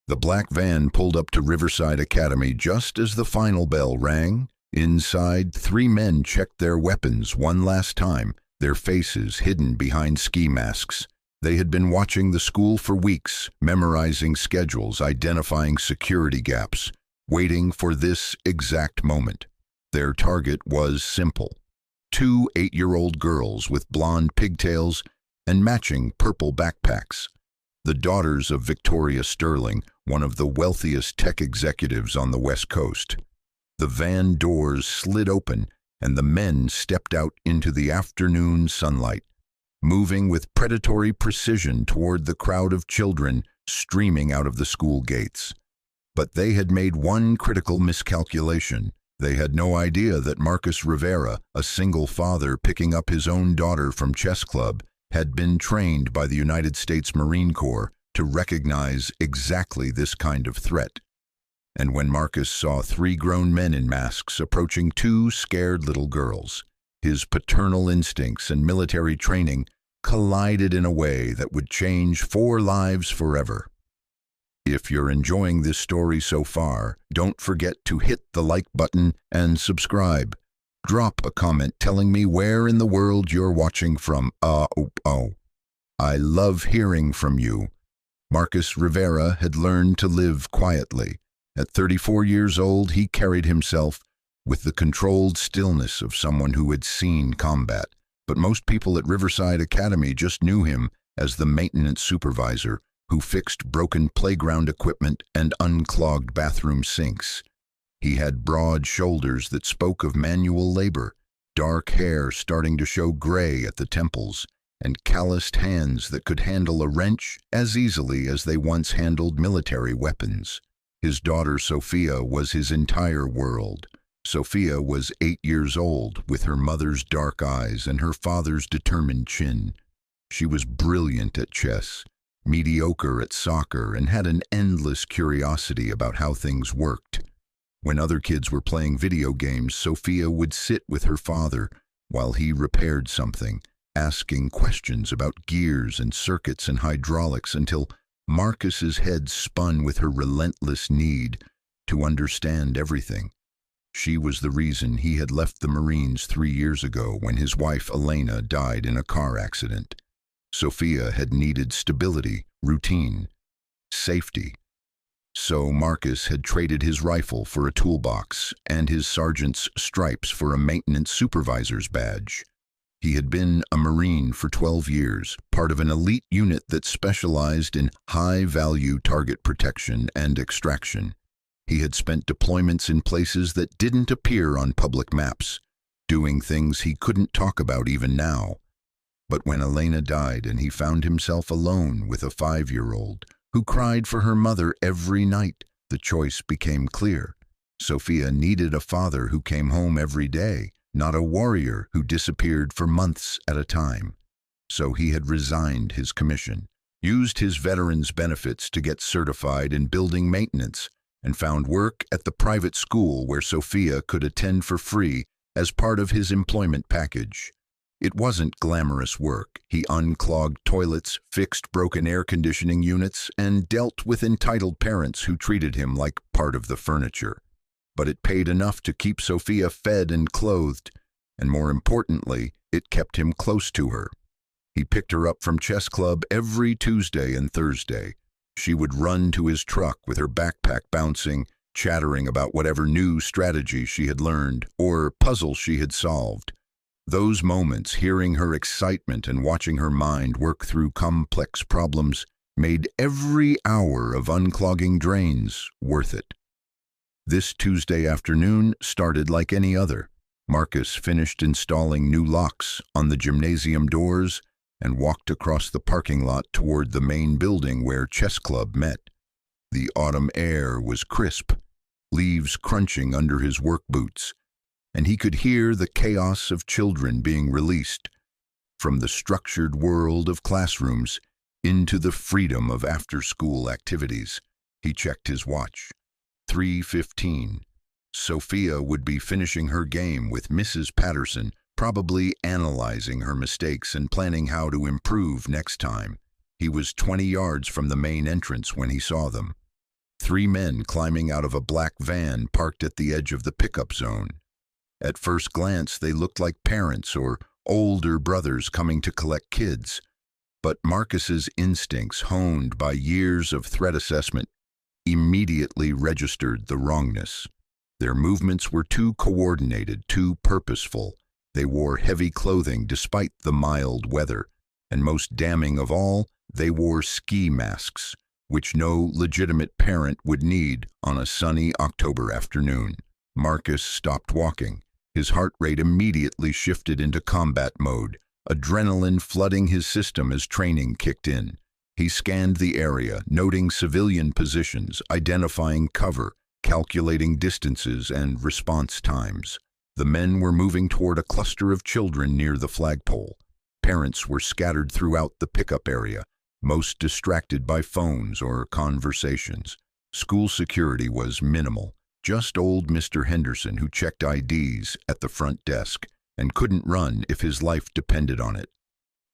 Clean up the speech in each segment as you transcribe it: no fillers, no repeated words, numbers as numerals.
The black van pulled up to Riverside Academy just as the final bell rang. Inside, three men checked their weapons one last time, their faces hidden behind ski masks. They had been watching the school for weeks, memorizing schedules, identifying security gaps, waiting for this exact moment. Their target was simple: two 8-year-old girls with blonde pigtails and matching purple backpacks. The daughters of Victoria Sterling, one of the wealthiest tech executives on the West Coast. The van doors slid open, and the men stepped out into the afternoon sunlight, moving with predatory precision toward the crowd of children streaming out of the school gates. But they had made one critical miscalculation. They had no idea that Marcus Rivera, a single father picking up his own daughter from chess club, had been trained by the United States Marine Corps to recognize exactly this kind of threat. And when Marcus saw three grown men in masks approaching two scared little girls, his paternal instincts and military training collided in a way that would change 4 lives forever. If you're enjoying this story so far, don't forget to hit the like button and subscribe. Drop a comment telling me where in the world you're watching from. I love hearing from you. Marcus Rivera had learned to live quietly. At 34 years old, he carried himself with the controlled stillness of someone who had seen combat. But most people at Riverside Academy just knew him as the maintenance supervisor who fixed broken playground equipment and unclogged bathroom sinks. He had broad shoulders that spoke of manual labor, dark hair starting to show gray at the temples, and calloused hands that could handle a wrench as easily as they once handled military weapons. His daughter Sophia was his entire world. Sophia was 8 years old, with her mother's dark eyes and her father's determined chin. She was brilliant at chess, mediocre at soccer, and had an endless curiosity about how things worked. When other kids were playing video games, Sophia would sit with her father while he repaired something, asking questions about gears and circuits and hydraulics until Marcus's head spun with her relentless need to understand everything. She was the reason he had left the Marines 3 years ago when his wife Elena died in a car accident. Sophia had needed stability, routine, safety. So Marcus had traded his rifle for a toolbox and his sergeant's stripes for a maintenance supervisor's badge. He had been a Marine for 12 years, part of an elite unit that specialized in high-value target protection and extraction. He had spent deployments in places that didn't appear on public maps, doing things he couldn't talk about even now. But when Elena died and he found himself alone with a 5-year-old who cried for her mother every night, the choice became clear. Sophia needed a father who came home every day, not a warrior who disappeared for months at a time. So he had resigned his commission, used his veterans' benefits to get certified in building maintenance, and found work at the private school where Sophia could attend for free as part of his employment package. It wasn't glamorous work. He unclogged toilets, fixed broken air conditioning units, and dealt with entitled parents who treated him like part of the furniture. But it paid enough to keep Sophia fed and clothed, and more importantly, it kept him close to her. He picked her up from chess club every Tuesday and Thursday. She would run to his truck with her backpack bouncing, chattering about whatever new strategy she had learned or puzzle she had solved. Those moments, hearing her excitement and watching her mind work through complex problems, made every hour of unclogging drains worth it. This Tuesday afternoon started like any other. Marcus finished installing new locks on the gymnasium doors and walked across the parking lot toward the main building where chess club met. The autumn air was crisp, leaves crunching under his work boots, and he could hear the chaos of children being released from the structured world of classrooms into the freedom of after-school activities. He checked his watch. 3:15. Sophia would be finishing her game with Mrs. Patterson, probably analyzing her mistakes and planning how to improve next time. He was 20 yards from the main entrance when he saw them. Three men climbing out of a black van parked at the edge of the pickup zone. At first glance, they looked like parents or older brothers coming to collect kids. But Marcus's instincts, honed by years of threat assessment, immediately registered the wrongness. Their movements were too coordinated, too purposeful. They wore heavy clothing despite the mild weather. And most damning of all, they wore ski masks, which no legitimate parent would need on a sunny October afternoon. Marcus stopped walking. His heart rate immediately shifted into combat mode, adrenaline flooding his system as training kicked in. He scanned the area, noting civilian positions, identifying cover, calculating distances and response times. The men were moving toward a cluster of children near the flagpole. Parents were scattered throughout the pickup area, most distracted by phones or conversations. School security was minimal. Just old Mr. Henderson, who checked IDs at the front desk and couldn't run if his life depended on it.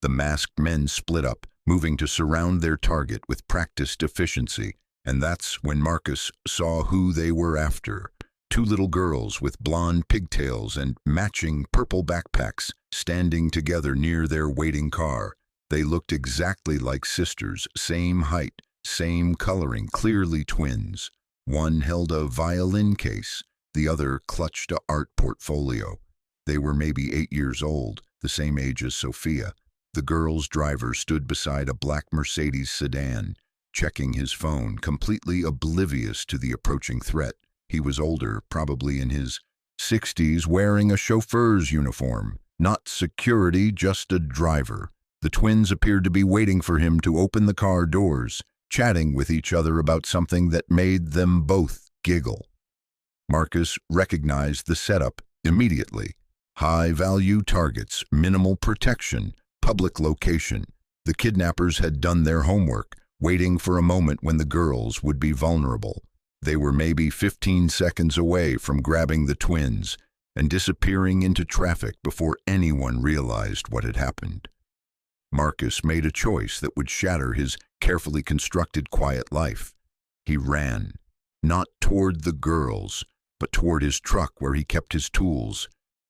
The masked men split up, moving to surround their target with practiced efficiency, and that's when Marcus saw who they were after. Two little girls with blonde pigtails and matching purple backpacks standing together near their waiting car. They looked exactly like sisters, same height, same coloring, clearly twins. One held a violin case, the other clutched an art portfolio. They were maybe 8 years old, the same age as Sophia. The girl's driver stood beside a black Mercedes sedan, checking his phone, completely oblivious to the approaching threat. He was older, probably in his 60s, wearing a chauffeur's uniform. Not security, just a driver. The twins appeared to be waiting for him to open the car doors, chatting with each other about something that made them both giggle. Marcus recognized the setup immediately. High-value targets, minimal protection, public location. The kidnappers had done their homework, waiting for a moment when the girls would be vulnerable. They were maybe 15 seconds away from grabbing the twins and disappearing into traffic before anyone realized what had happened. Marcus made a choice that would shatter his carefully constructed quiet life. He ran, not toward the girls, but toward his truck where he kept his tools.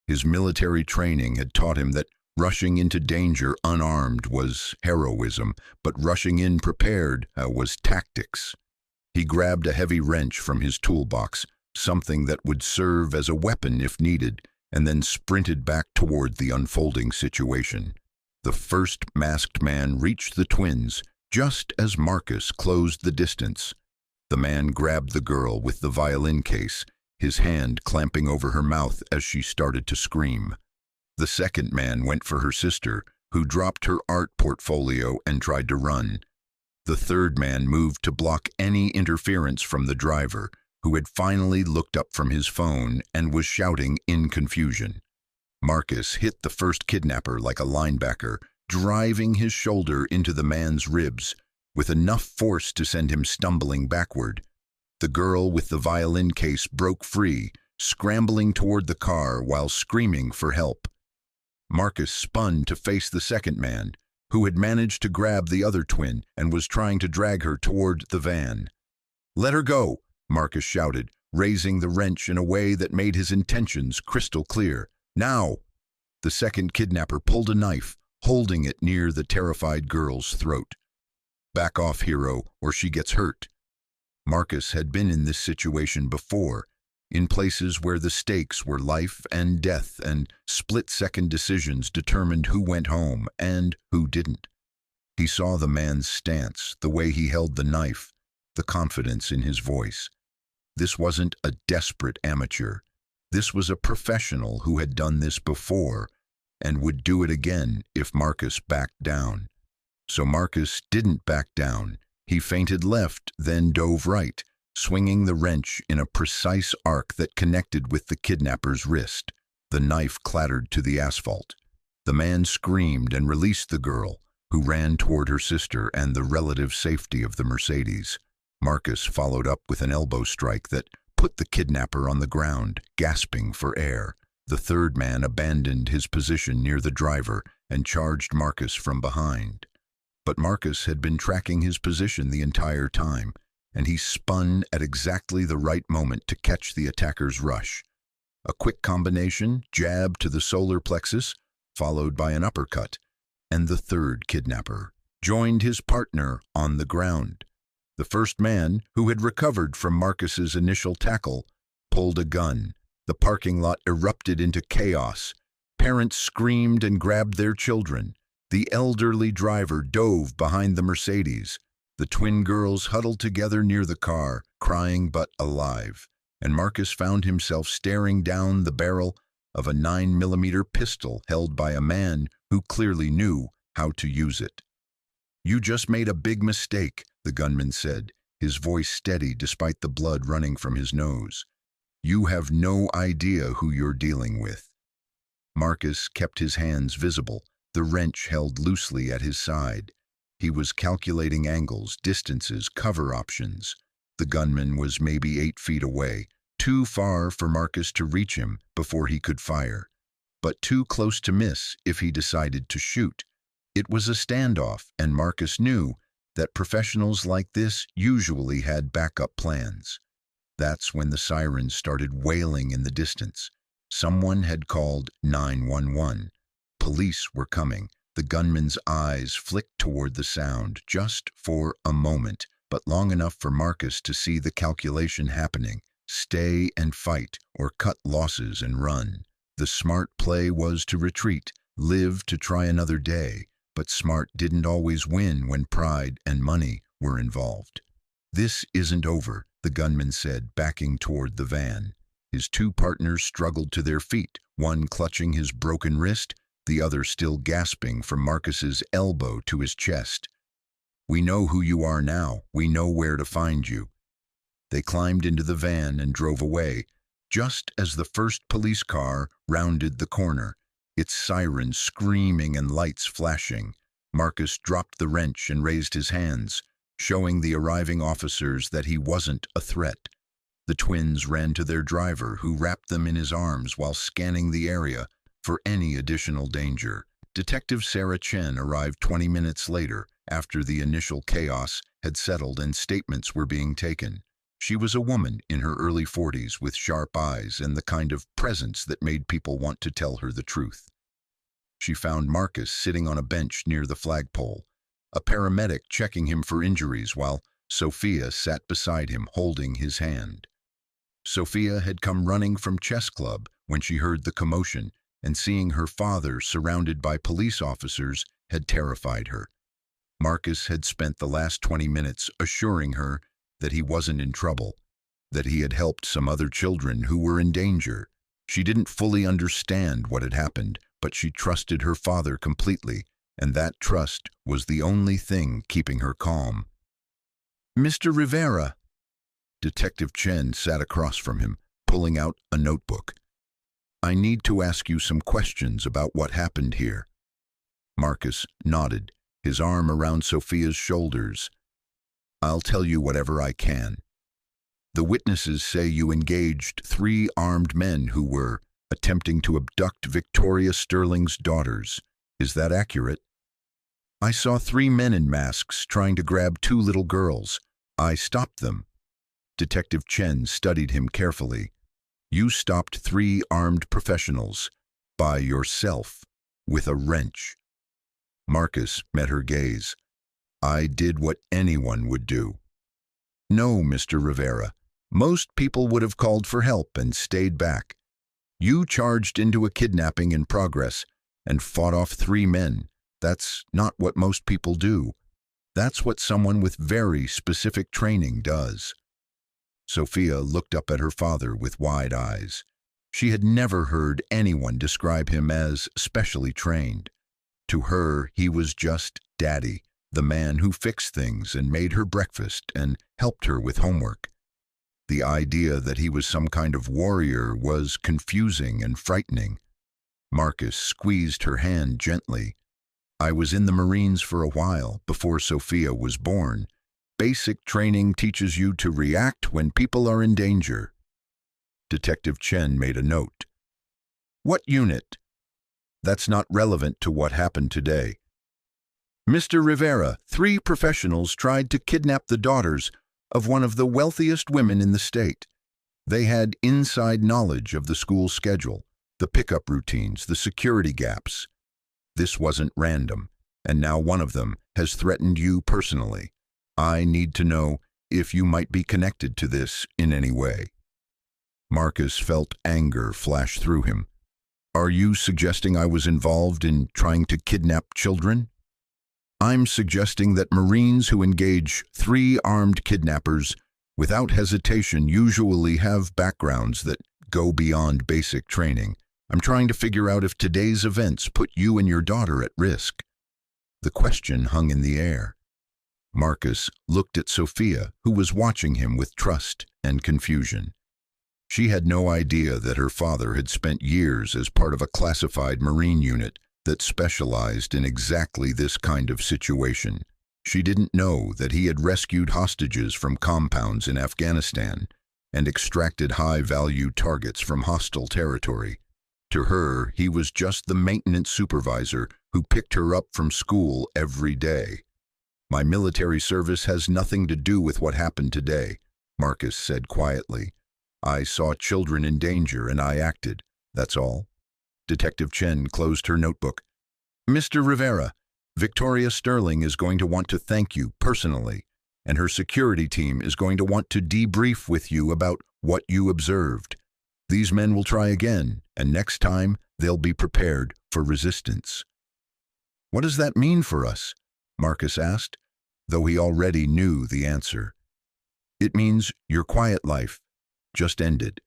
His military training had taught him that rushing into danger unarmed was heroism, but rushing in prepared was tactics. He grabbed a heavy wrench from his toolbox, something that would serve as a weapon if needed, and then sprinted back toward the unfolding situation. The first masked man reached the twins just as Marcus closed the distance. The man grabbed the girl with the violin case, his hand clamping over her mouth as she started to scream. The second man went for her sister, who dropped her art portfolio and tried to run. The third man moved to block any interference from the driver, who had finally looked up from his phone and was shouting in confusion. Marcus hit the first kidnapper like a linebacker, driving his shoulder into the man's ribs, with enough force to send him stumbling backward. The girl with the violin case broke free, scrambling toward the car while screaming for help. Marcus spun to face the second man, who had managed to grab the other twin and was trying to drag her toward the van. "Let her go," Marcus shouted, raising the wrench in a way that made his intentions crystal clear. "Now!" The second kidnapper pulled a knife, holding it near the terrified girl's throat. "Back off, hero, or she gets hurt." Marcus had been in this situation before, in places where the stakes were life and death and split-second decisions determined who went home and who didn't. He saw the man's stance, the way he held the knife, the confidence in his voice. This wasn't a desperate amateur. This was a professional who had done this before and would do it again if Marcus backed down. So Marcus didn't back down. He feinted left, then dove right, swinging the wrench in a precise arc that connected with the kidnapper's wrist. The knife clattered to the asphalt. The man screamed and released the girl, who ran toward her sister and the relative safety of the Mercedes. Marcus followed up with an elbow strike that put the kidnapper on the ground, gasping for air. The third man abandoned his position near the driver and charged Marcus from behind. But Marcus had been tracking his position the entire time. and he spun at exactly the right moment to catch the attacker's rush. A quick combination, jab to the solar plexus, followed by an uppercut, and the third kidnapper joined his partner on the ground. The first man, who had recovered from Marcus's initial tackle, pulled a gun. The parking lot erupted into chaos. Parents screamed and grabbed their children. The elderly driver dove behind the Mercedes. The twin girls huddled together near the car, crying but alive, and Marcus found himself staring down the barrel of a 9mm pistol held by a man who clearly knew how to use it. "You just made a big mistake," the gunman said, his voice steady despite the blood running from his nose. "You have no idea who you're dealing with." Marcus kept his hands visible, the wrench held loosely at his side. He was calculating angles, distances, cover options. The gunman was maybe 8 feet away, too far for Marcus to reach him before he could fire, but too close to miss if he decided to shoot. It was a standoff, and Marcus knew that professionals like this usually had backup plans. That's when the sirens started wailing in the distance. Someone had called 911. Police were coming. The gunman's eyes flicked toward the sound, just for a moment, but long enough for Marcus to see the calculation happening. Stay and fight, or cut losses and run. The smart play was to retreat, live to try another day, but smart didn't always win when pride and money were involved. "This isn't over," the gunman said, backing toward the van. His two partners struggled to their feet, one clutching his broken wrist, the other still gasping from Marcus's elbow to his chest. "We know who you are now. We know where to find you." They climbed into the van and drove away, just as the first police car rounded the corner, its sirens screaming and lights flashing. Marcus dropped the wrench and raised his hands, showing the arriving officers that he wasn't a threat. The twins ran to their driver, who wrapped them in his arms while scanning the area for any additional danger. Detective Sarah Chen arrived 20 minutes later, after the initial chaos had settled and statements were being taken. She was a woman in her early 40s with sharp eyes and the kind of presence that made people want to tell her the truth. She found Marcus sitting on a bench near the flagpole, a paramedic checking him for injuries while Sophia sat beside him holding his hand. Sophia had come running from chess club when she heard the commotion, and seeing her father surrounded by police officers had terrified her. Marcus had spent the last 20 minutes assuring her that he wasn't in trouble, that he had helped some other children who were in danger. She didn't fully understand what had happened, but she trusted her father completely, and that trust was the only thing keeping her calm. "Mr. Rivera." Detective Chen sat across from him, pulling out a notebook. "I need to ask you some questions about what happened here." Marcus nodded, his arm around Sophia's shoulders. "I'll tell you whatever I can. The witnesses say you engaged 3 armed men who were attempting to abduct Victoria Sterling's daughters. Is that accurate?" "I saw 3 men in masks trying to grab 2 little girls. I stopped them." Detective Chen studied him carefully. "You stopped 3 armed professionals by yourself with a wrench." Marcus met her gaze. "I did what anyone would do." "No, Mr. Rivera. Most people would have called for help and stayed back. You charged into a kidnapping in progress and fought off 3 men. That's not what most people do. That's what someone with very specific training does." Sophia looked up at her father with wide eyes. She had never heard anyone describe him as specially trained. To her, he was just Daddy, the man who fixed things and made her breakfast and helped her with homework. The idea that he was some kind of warrior was confusing and frightening. Marcus squeezed her hand gently. "I was in the Marines for a while, before Sophia was born. Basic training teaches you to react when people are in danger." Detective Chen made a note. "What unit?" "That's not relevant to what happened today." "Mr. Rivera, 3 professionals tried to kidnap the daughters of one of the wealthiest women in the state. They had inside knowledge of the school schedule, the pickup routines, the security gaps. This wasn't random, and now one of them has threatened you personally. I need to know if you might be connected to this in any way. Marcus felt anger flash through him. Are you suggesting I was involved in trying to kidnap children? I'm suggesting that Marines who engage 3 armed kidnappers without hesitation usually have backgrounds that go beyond basic training. I'm trying to figure out if today's events put you and your daughter at risk. The question hung in the air. Marcus looked at Sophia, who was watching him with trust and confusion. She had no idea that her father had spent years as part of a classified Marine unit that specialized in exactly this kind of situation. She didn't know that he had rescued hostages from compounds in Afghanistan and extracted high-value targets from hostile territory. To her, he was just the maintenance supervisor who picked her up from school every day. My military service has nothing to do with what happened today, Marcus said quietly. I saw children in danger and I acted, that's all. Detective Chen closed her notebook. Mr. Rivera, Victoria Sterling is going to want to thank you personally, and her security team is going to want to debrief with you about what you observed. These men will try again, and next time they'll be prepared for resistance. What does that mean for us? Marcus asked, though he already knew the answer. It means your quiet life just ended.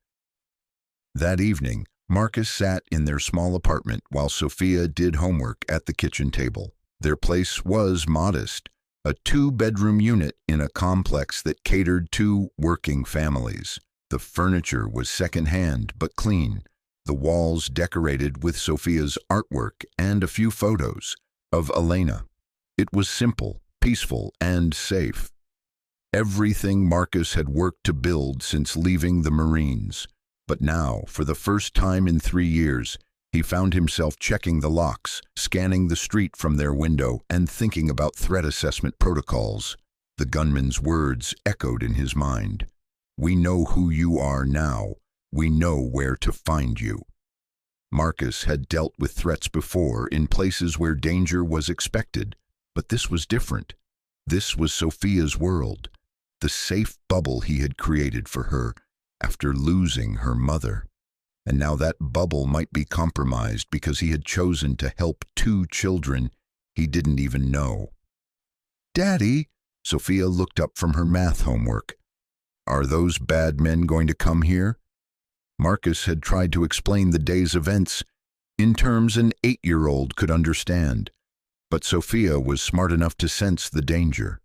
That evening, Marcus sat in their small apartment while Sophia did homework at the kitchen table. Their place was modest, a 2-bedroom unit in a complex that catered to working families. The furniture was second-hand but clean, the walls decorated with Sophia's artwork and a few photos of Elena. It was simple, peaceful, and safe. Everything Marcus had worked to build since leaving the Marines. But now, for the first time in 3 years, he found himself checking the locks, scanning the street from their window, and thinking about threat assessment protocols. The gunman's words echoed in his mind. We know who you are now. We know where to find you. Marcus had dealt with threats before in places where danger was expected, but this was different. This was Sophia's world, the safe bubble he had created for her after losing her mother. And now that bubble might be compromised because he had chosen to help 2 children he didn't even know. Daddy, Sophia looked up from her math homework. Are those bad men going to come here? Marcus had tried to explain the day's events in terms an 8-year-old could understand, but Sophia was smart enough to sense the danger.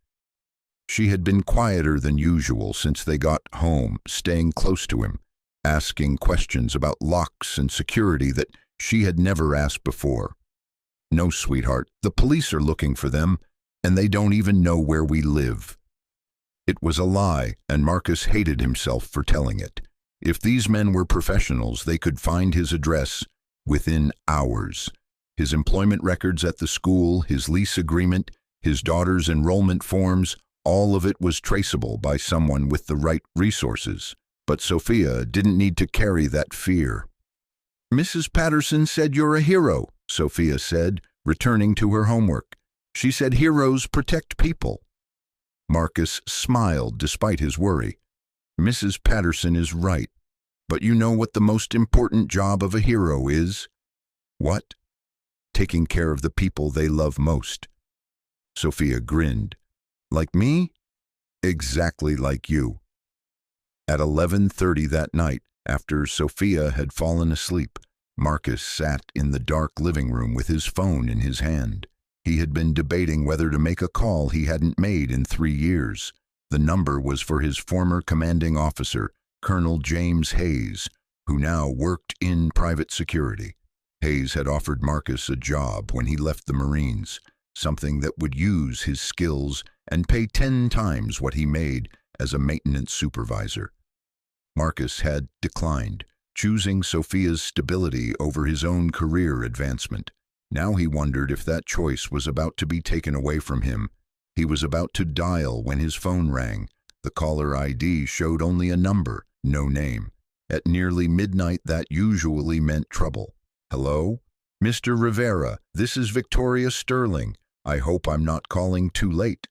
She had been quieter than usual since they got home, staying close to him, asking questions about locks and security that she had never asked before. No, sweetheart, the police are looking for them, and they don't even know where we live. It was a lie, and Marcus hated himself for telling it. If these men were professionals, they could find his address within hours. His employment records at the school, his lease agreement, his daughter's enrollment forms, all of it was traceable by someone with the right resources. But Sophia didn't need to carry that fear. Mrs. Patterson said you're a hero, Sophia said, returning to her homework. She said heroes protect people. Marcus smiled despite his worry. Mrs. Patterson is right, but you know what the most important job of a hero is? What? Taking care of the people they love most. Sophia grinned. Like me? Exactly like you. At 11:30 that night, after Sophia had fallen asleep, Marcus sat in the dark living room with his phone in his hand. He had been debating whether to make a call he hadn't made in 3 years. The number was for his former commanding officer, Colonel James Hayes, who now worked in private security. Hayes had offered Marcus a job when he left the Marines, something that would use his skills and pay 10 times what he made as a maintenance supervisor. Marcus had declined, choosing Sophia's stability over his own career advancement. Now he wondered if that choice was about to be taken away from him. He was about to dial when his phone rang. The caller ID showed only a number, no name. At nearly midnight, that usually meant trouble. Hello? Mr. Rivera, this is Victoria Sterling. I hope I'm not calling too late.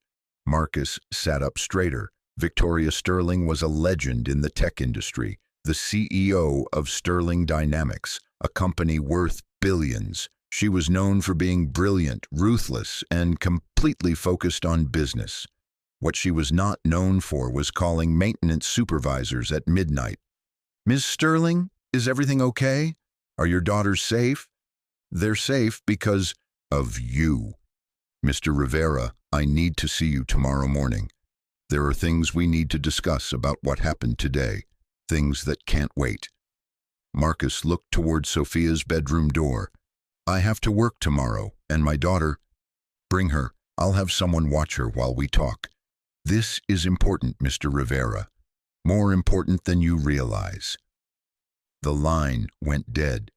Marcus sat up straighter. Victoria Sterling was a legend in the tech industry, the CEO of Sterling Dynamics, a company worth billions. She was known for being brilliant, ruthless, and completely focused on business. What she was not known for was calling maintenance supervisors at midnight. Ms. Sterling, is everything okay? Are your daughters safe? They're safe because of you. Mr. Rivera, I need to see you tomorrow morning. There are things we need to discuss about what happened today, things that can't wait. Marcus looked toward Sophia's bedroom door. I have to work tomorrow, and my daughter. Bring her. I'll have someone watch her while we talk. This is important, Mr. Rivera. More important than you realize. The line went dead.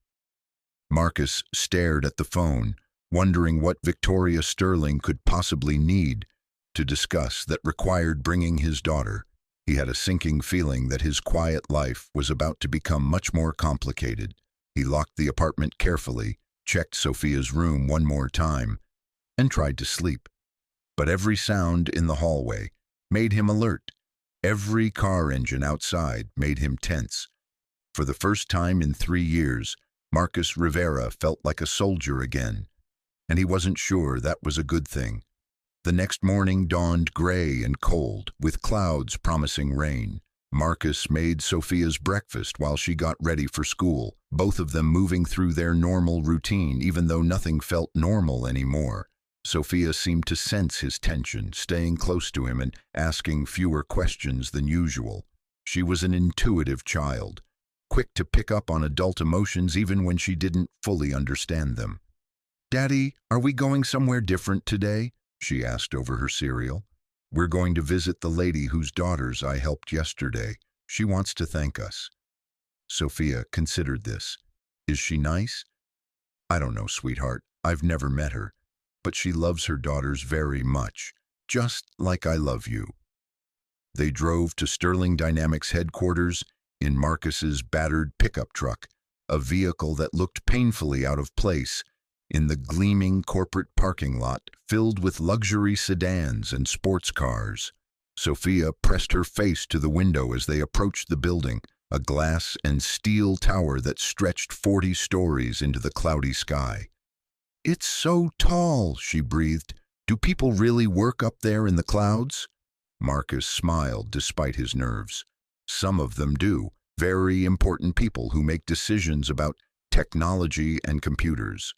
Marcus stared at the phone, wondering what Victoria Sterling could possibly need to discuss that required bringing his daughter. He had a sinking feeling that his quiet life was about to become much more complicated. He locked the apartment carefully, checked Sophia's room one more time, and tried to sleep. But every sound in the hallway made him alert. Every car engine outside made him tense. For the first time in 3 years, Marcus Rivera felt like a soldier again, and he wasn't sure that was a good thing. The next morning dawned gray and cold, with clouds promising rain. Marcus made Sophia's breakfast while she got ready for school, both of them moving through their normal routine, even though nothing felt normal anymore. Sophia seemed to sense his tension, staying close to him and asking fewer questions than usual. She was an intuitive child, quick to pick up on adult emotions even when she didn't fully understand them. "Daddy, are we going somewhere different today?" she asked over her cereal. "We're going to visit the lady whose daughters I helped yesterday. She wants to thank us." Sophia considered this. "Is she nice?" "I don't know, sweetheart. I've never met her. But she loves her daughters very much, just like I love you." They drove to Sterling Dynamics headquarters in Marcus's battered pickup truck, a vehicle that looked painfully out of place in the gleaming corporate parking lot filled with luxury sedans and sports cars. Sophia pressed her face to the window as they approached the building, a glass and steel tower that stretched 40 stories into the cloudy sky. "It's so tall," she breathed. "Do people really work up there in the clouds?" Marcus smiled despite his nerves. "Some of them do. Very important people who make decisions about technology and computers."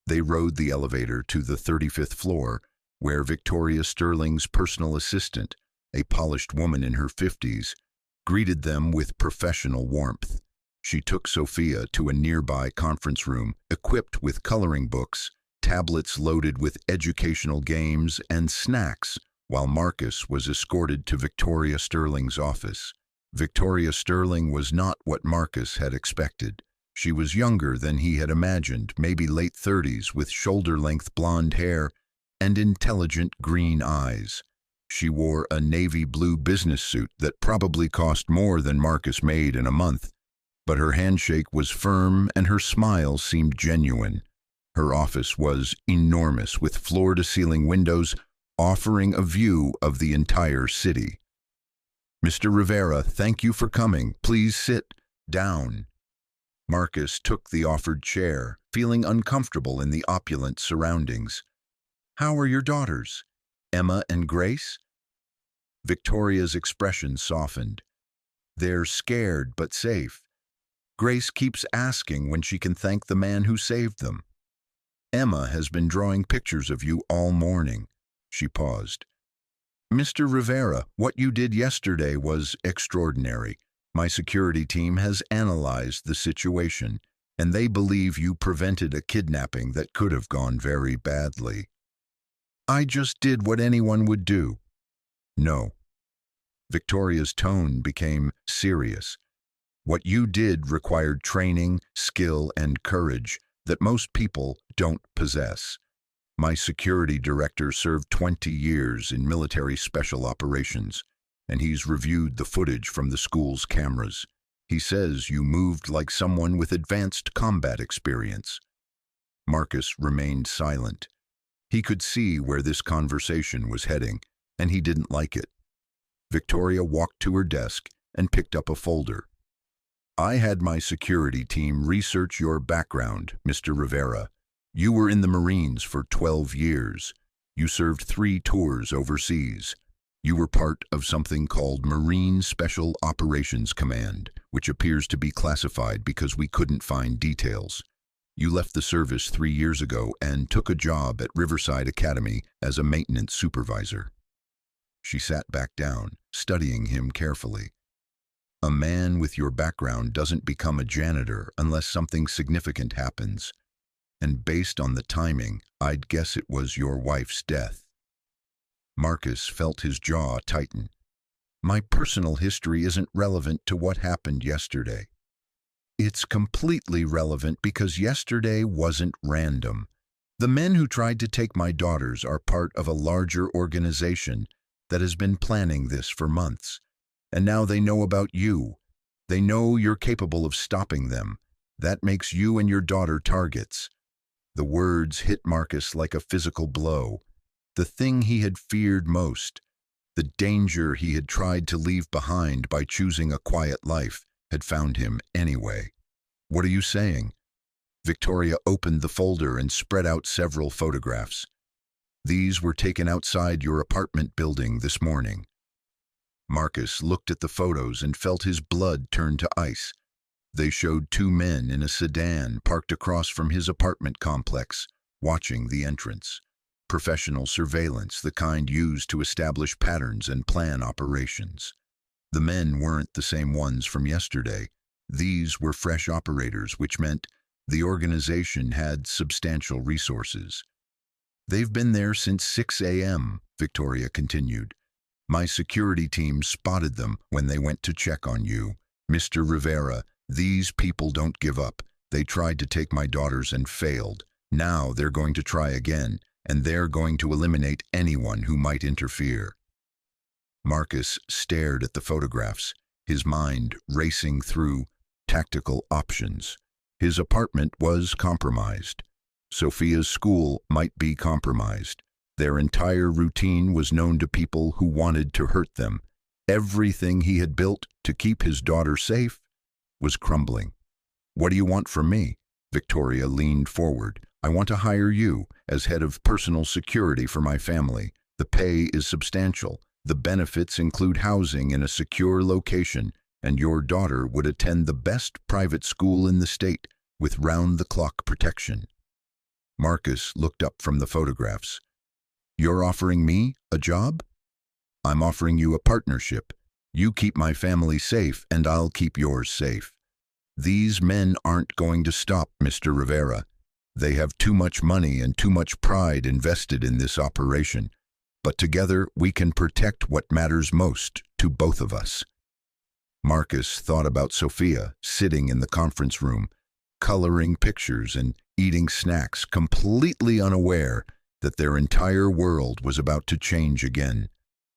They rode the elevator to the 35th floor, where Victoria Sterling's personal assistant, a polished woman in her 50s, greeted them with professional warmth. She took Sophia to a nearby conference room equipped with coloring books, tablets loaded with educational games, and snacks, while Marcus was escorted to Victoria Sterling's office. Victoria Sterling was not what Marcus had expected. She was younger than he had imagined, maybe late 30s, with shoulder-length blonde hair and intelligent green eyes. She wore a navy blue business suit that probably cost more than Marcus made in a month, but her handshake was firm and her smile seemed genuine. Her office was enormous, with floor-to-ceiling windows offering a view of the entire city. "Mr. Rivera, thank you for coming. Please sit down." Marcus took the offered chair, feeling uncomfortable in the opulent surroundings. "How are your daughters? Emma and Grace?" Victoria's expression softened. "They're scared but safe. Grace keeps asking when she can thank the man who saved them. Emma has been drawing pictures of you all morning." She paused. "Mr. Rivera, what you did yesterday was extraordinary. My security team has analyzed the situation, and they believe you prevented a kidnapping that could have gone very badly." "I just did what anyone would do." "No." Victoria's tone became serious. "What you did required training, skill, and courage that most people don't possess. My security director served 20 years in military special operations. and he's reviewed the footage from the school's cameras. He says you moved like someone with advanced combat experience. Marcus remained silent. He could see where this conversation was heading, and he didn't like it. Victoria walked to her desk and picked up a folder. I had my security team research your background, Mr. Rivera. You were in the Marines for 12 years. You served 3 tours overseas. You were part of something called Marine Special Operations Command, which appears to be classified because we couldn't find details. You left the service 3 years ago and took a job at Riverside Academy as a maintenance supervisor. She sat back down, studying him carefully. A man with your background doesn't become a janitor unless something significant happens. And based on the timing, I'd guess it was your wife's death. Marcus felt his jaw tighten. My personal history isn't relevant to what happened yesterday. It's completely relevant because yesterday wasn't random. The men who tried to take my daughters are part of a larger organization that has been planning this for months. And now they know about you. They know you're capable of stopping them. That makes you and your daughter targets. The words hit Marcus like a physical blow. The thing he had feared most, the danger he had tried to leave behind by choosing a quiet life, had found him anyway. What are you saying? Victoria opened the folder and spread out several photographs. These were taken outside your apartment building this morning. Marcus looked at the photos and felt his blood turn to ice. They showed 2 men in a sedan parked across from his apartment complex, watching the entrance. Professional surveillance, the kind used to establish patterns and plan operations. The men weren't the same ones from yesterday. These were fresh operators, which meant the organization had substantial resources. They've been there since 6 a.m., Victoria continued. My security team spotted them when they went to check on you. Mr. Rivera, these people don't give up. They tried to take my daughters and failed. Now they're going to try again, and they're going to eliminate anyone who might interfere. Marcus stared at the photographs, his mind racing through tactical options. His apartment was compromised. Sophia's school might be compromised. Their entire routine was known to people who wanted to hurt them. Everything he had built to keep his daughter safe was crumbling. What do you want from me? Victoria leaned forward. I want to hire you as head of personal security for my family. The pay is substantial. The benefits include housing in a secure location, and your daughter would attend the best private school in the state with round-the-clock protection. Marcus looked up from the photographs. You're offering me a job? I'm offering you a partnership. You keep my family safe, and I'll keep yours safe. These men aren't going to stop, Mr. Rivera. They have too much money and too much pride invested in this operation. But together we can protect what matters most to both of us. Marcus thought about Sophia sitting in the conference room, coloring pictures and eating snacks, completely unaware that their entire world was about to change again.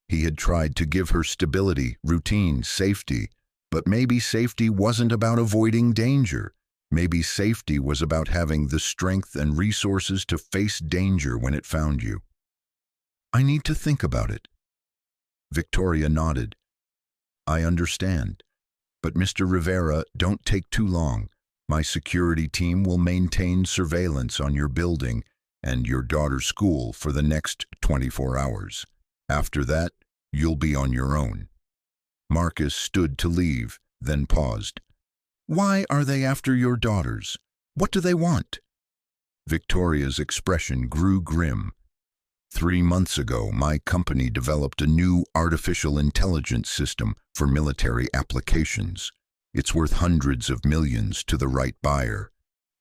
He had tried to give her stability, routine, safety, but maybe safety wasn't about avoiding danger. Maybe safety was about having the strength and resources to face danger when it found you. I need to think about it. Victoria nodded. I understand. But Mr. Rivera, don't take too long. My security team will maintain surveillance on your building and your daughter's school for the next 24 hours. After that, you'll be on your own. Marcus stood to leave, then paused. Why are they after your daughters? What do they want? Victoria's expression grew grim. 3 months ago, my company developed a new artificial intelligence system for military applications. It's worth hundreds of millions to the right buyer.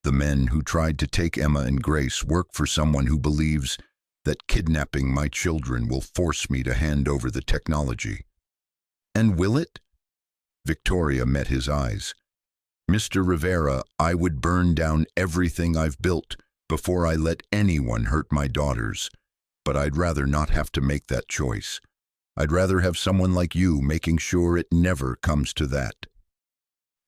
The men who tried to take Emma and Grace work for someone who believes that kidnapping my children will force me to hand over the technology. And will it? Victoria met his eyes. Mr. Rivera, I would burn down everything I've built before I let anyone hurt my daughters. But I'd rather not have to make that choice. I'd rather have someone like you making sure it never comes to that."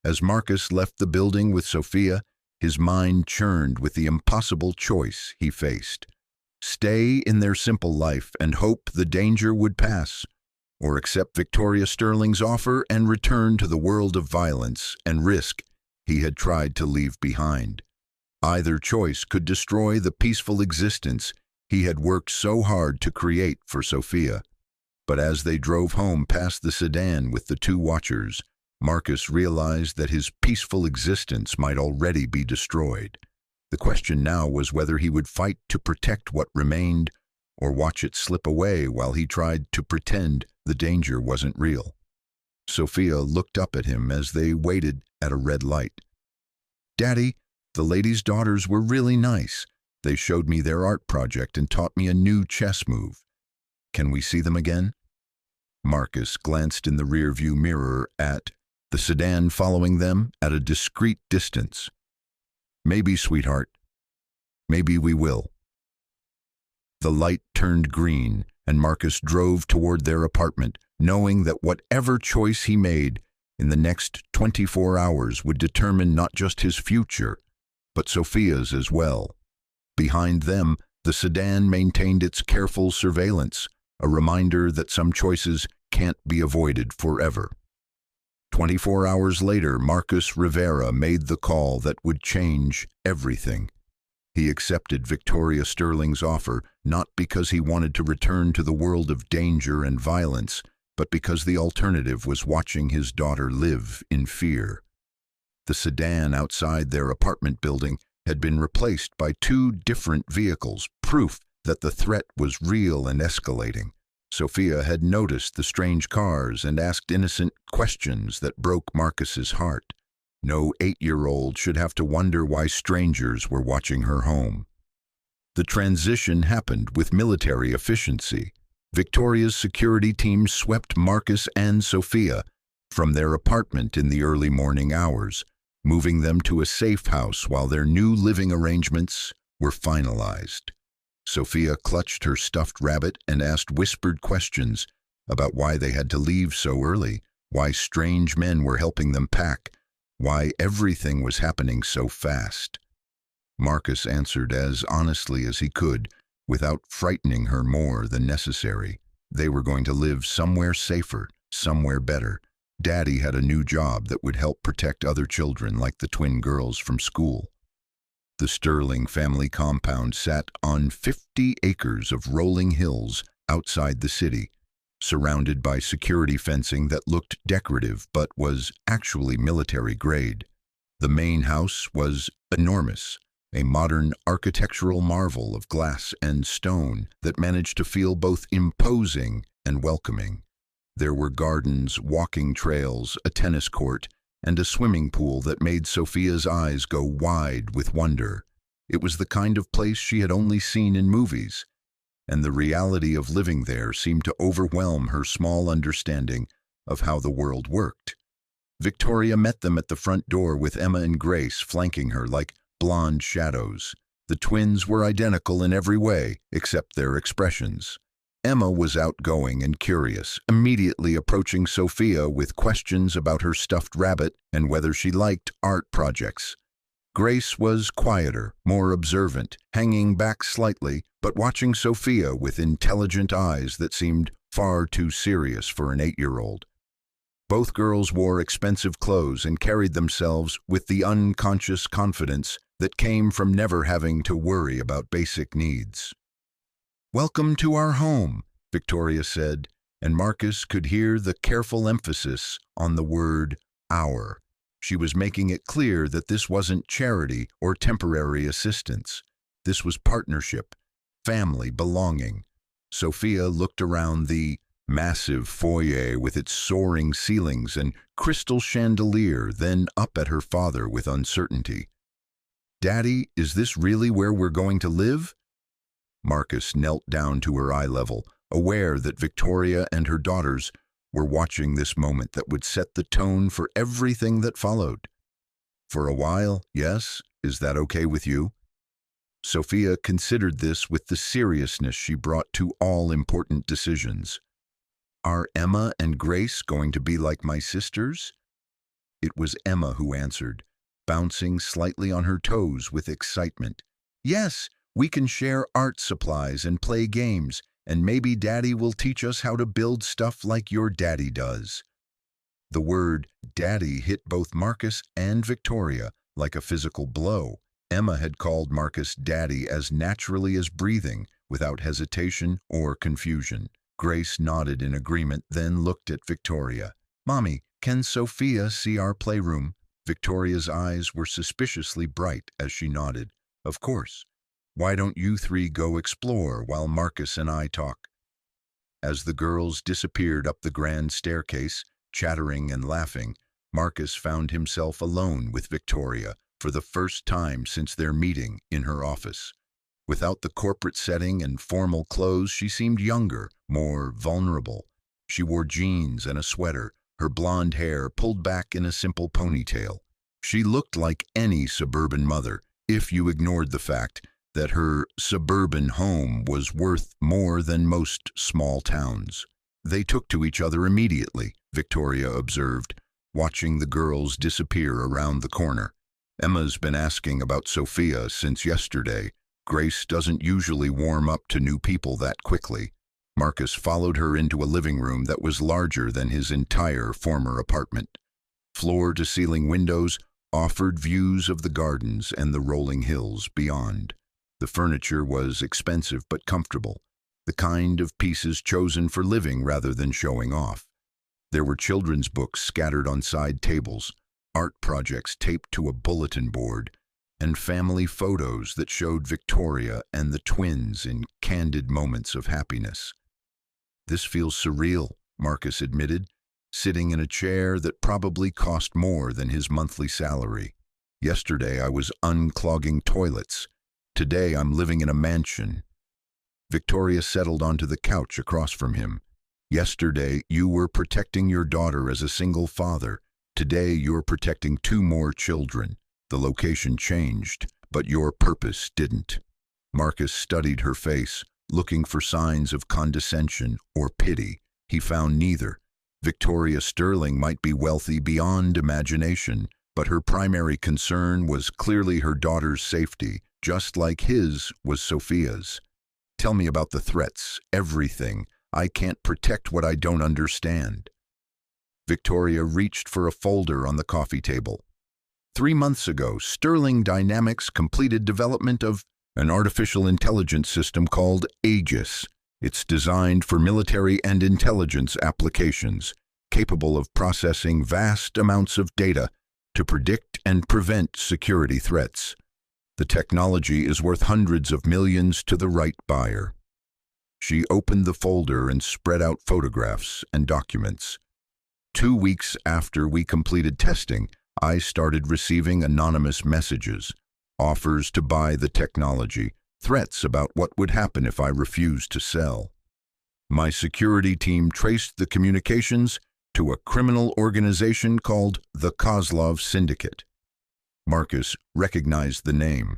As Marcus left the building with Sophia, his mind churned with the impossible choice he faced. Stay in their simple life and hope the danger would pass, or accept Victoria Sterling's offer and return to the world of violence and risk he had tried to leave behind. Either choice could destroy the peaceful existence he had worked so hard to create for Sophia. But as they drove home past the sedan with the two watchers, Marcus realized that his peaceful existence might already be destroyed. The question now was whether he would fight to protect what remained or watch it slip away while he tried to pretend the danger wasn't real. Sophia looked up at him as they waited at a red light. "Daddy, the ladies' daughters were really nice. They showed me their art project and taught me a new chess move. Can we see them again?" Marcus glanced in the rearview mirror at the sedan following them at a discreet distance. "Maybe, sweetheart. Maybe we will." The light turned green, and Marcus drove toward their apartment, knowing that whatever choice he made in the next 24 hours would determine not just his future, but Sophia's as well. Behind them, the sedan maintained its careful surveillance, a reminder that some choices can't be avoided forever. 24 hours later, Marcus Rivera made the call that would change everything. He accepted Victoria Sterling's offer, not because he wanted to return to the world of danger and violence, but because the alternative was watching his daughter live in fear. The sedan outside their apartment building had been replaced by two different vehicles, proof that the threat was real and escalating. Sophia had noticed the strange cars and asked innocent questions that broke Marcus's heart. No 8-year-old should have to wonder why strangers were watching her home. The transition happened with military efficiency. Victoria's security team swept Marcus and Sophia from their apartment in the early morning hours, moving them to a safe house while their new living arrangements were finalized. Sophia clutched her stuffed rabbit and asked whispered questions about why they had to leave so early, why strange men were helping them pack, why everything was happening so fast. Marcus answered as honestly as he could, without frightening her more than necessary. They were going to live somewhere safer, somewhere better. Daddy had a new job that would help protect other children like the twin girls from school. The Sterling family compound sat on 50 acres of rolling hills outside the city, surrounded by security fencing that looked decorative but was actually military grade. The main house was enormous, a modern architectural marvel of glass and stone that managed to feel both imposing and welcoming. There were gardens, walking trails, a tennis court, and a swimming pool that made Sophia's eyes go wide with wonder. It was the kind of place she had only seen in movies, and the reality of living there seemed to overwhelm her small understanding of how the world worked. Victoria met them at the front door with Emma and Grace flanking her like blonde shadows. The twins were identical in every way except their expressions. Emma was outgoing and curious, immediately approaching Sophia with questions about her stuffed rabbit and whether she liked art projects. Grace was quieter, more observant, hanging back slightly, but watching Sophia with intelligent eyes that seemed far too serious for an 8-year-old. Both girls wore expensive clothes and carried themselves with the unconscious confidence that came from never having to worry about basic needs. "Welcome to our home," Victoria said, and Marcus could hear the careful emphasis on the word our. She was making it clear that this wasn't charity or temporary assistance. This was partnership, family belonging. Sophia looked around the massive foyer with its soaring ceilings and crystal chandelier, then up at her father with uncertainty. "Daddy, is this really where we're going to live?" Marcus knelt down to her eye level, aware that Victoria and her daughters were watching this moment that would set the tone for everything that followed. "For a while, yes. Is that okay with you?" Sophia considered this with the seriousness she brought to all important decisions. Are Emma and Grace going to be like my sisters? It was Emma who answered, bouncing slightly on her toes with excitement. Yes, we can share art supplies and play games, and maybe Daddy will teach us how to build stuff like your daddy does. The word daddy hit both Marcus and Victoria like a physical blow. Emma had called Marcus daddy as naturally as breathing, without hesitation or confusion. Grace nodded in agreement, then looked at Victoria. Mommy, can Sophia see our playroom? Victoria's eyes were suspiciously bright as she nodded. Of course. Why don't you three go explore while Marcus and I talk? As the girls disappeared up the grand staircase, chattering and laughing, Marcus found himself alone with Victoria for the first time since their meeting in her office. Without the corporate setting and formal clothes, she seemed younger, more vulnerable. She wore jeans and a sweater, her blonde hair pulled back in a simple ponytail. She looked like any suburban mother, if you ignored the fact that her suburban home was worth more than most small towns. They took to each other immediately, Victoria observed, watching the girls disappear around the corner. Emma's been asking about Sophia since yesterday. Grace doesn't usually warm up to new people that quickly. Marcus followed her into a living room that was larger than his entire former apartment. Floor-to-ceiling windows offered views of the gardens and the rolling hills beyond. The furniture was expensive but comfortable, the kind of pieces chosen for living rather than showing off. There were children's books scattered on side tables, art projects taped to a bulletin board, and family photos that showed Victoria and the twins in candid moments of happiness. This feels surreal, Marcus admitted, sitting in a chair that probably cost more than his monthly salary. Yesterday I was unclogging toilets. Today I'm living in a mansion. Victoria settled onto the couch across from him. Yesterday you were protecting your daughter as a single father. Today you're protecting 2 more children. The location changed, but your purpose didn't. Marcus studied her face, looking for signs of condescension or pity. He found neither. Victoria Sterling might be wealthy beyond imagination, but her primary concern was clearly her daughter's safety, just like his was Sophia's. Tell me about the threats, everything. I can't protect what I don't understand. Victoria reached for a folder on the coffee table. 3 months ago, Sterling Dynamics completed development of an artificial intelligence system called Aegis. It's designed for military and intelligence applications, capable of processing vast amounts of data to predict and prevent security threats. The technology is worth hundreds of millions to the right buyer. She opened the folder and spread out photographs and documents. 2 weeks after we completed testing, I started receiving anonymous messages, offers to buy the technology, threats about what would happen if I refused to sell. My security team traced the communications to a criminal organization called the Kozlov Syndicate. Marcus recognized the name.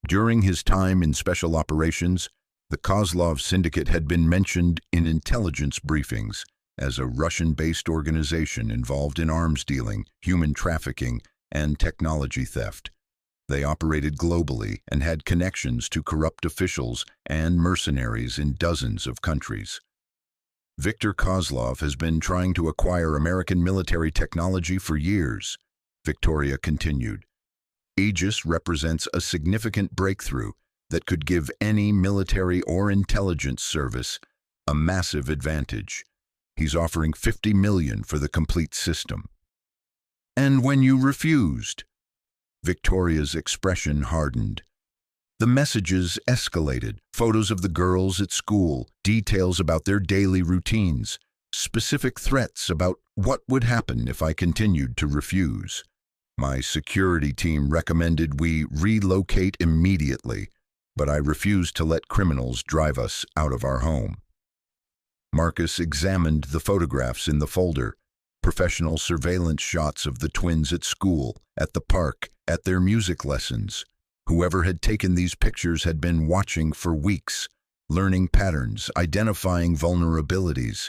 During his time in special operations, the Kozlov Syndicate had been mentioned in intelligence briefings as a Russian-based organization involved in arms dealing, human trafficking, and technology theft. They operated globally and had connections to corrupt officials and mercenaries in dozens of countries. Viktor Kozlov has been trying to acquire American military technology for years, Victoria continued. Aegis represents a significant breakthrough that could give any military or intelligence service a massive advantage. He's offering $50 million for the complete system. And when you refused? Victoria's expression hardened. The messages escalated, photos of the girls at school, details about their daily routines, specific threats about what would happen if I continued to refuse. My security team recommended we relocate immediately, but I refused to let criminals drive us out of our home. Marcus examined the photographs in the folder, professional surveillance shots of the twins at school, at the park, at their music lessons. Whoever had taken these pictures had been watching for weeks, learning patterns, identifying vulnerabilities.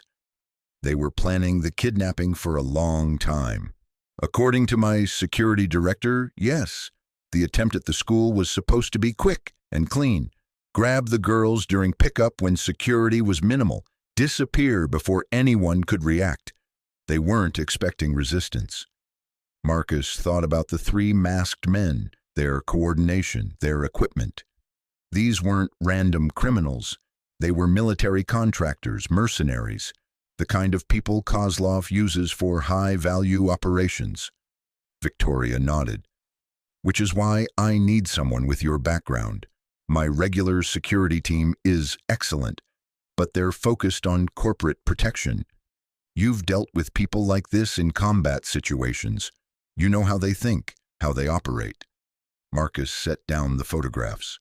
They were planning the kidnapping for a long time. According to my security director, yes, the attempt at the school was supposed to be quick and clean. Grab the girls during pickup when security was minimal. Disappear before anyone could react. They weren't expecting resistance. Marcus thought about the three masked men, their coordination, their equipment. These weren't random criminals. They were military contractors, mercenaries, the kind of people Kozlov uses for high-value operations. Victoria nodded. Which is why I need someone with your background. My regular security team is excellent, but they're focused on corporate protection. You've dealt with people like this in combat situations. You know how they think, how they operate. Marcus set down the photographs.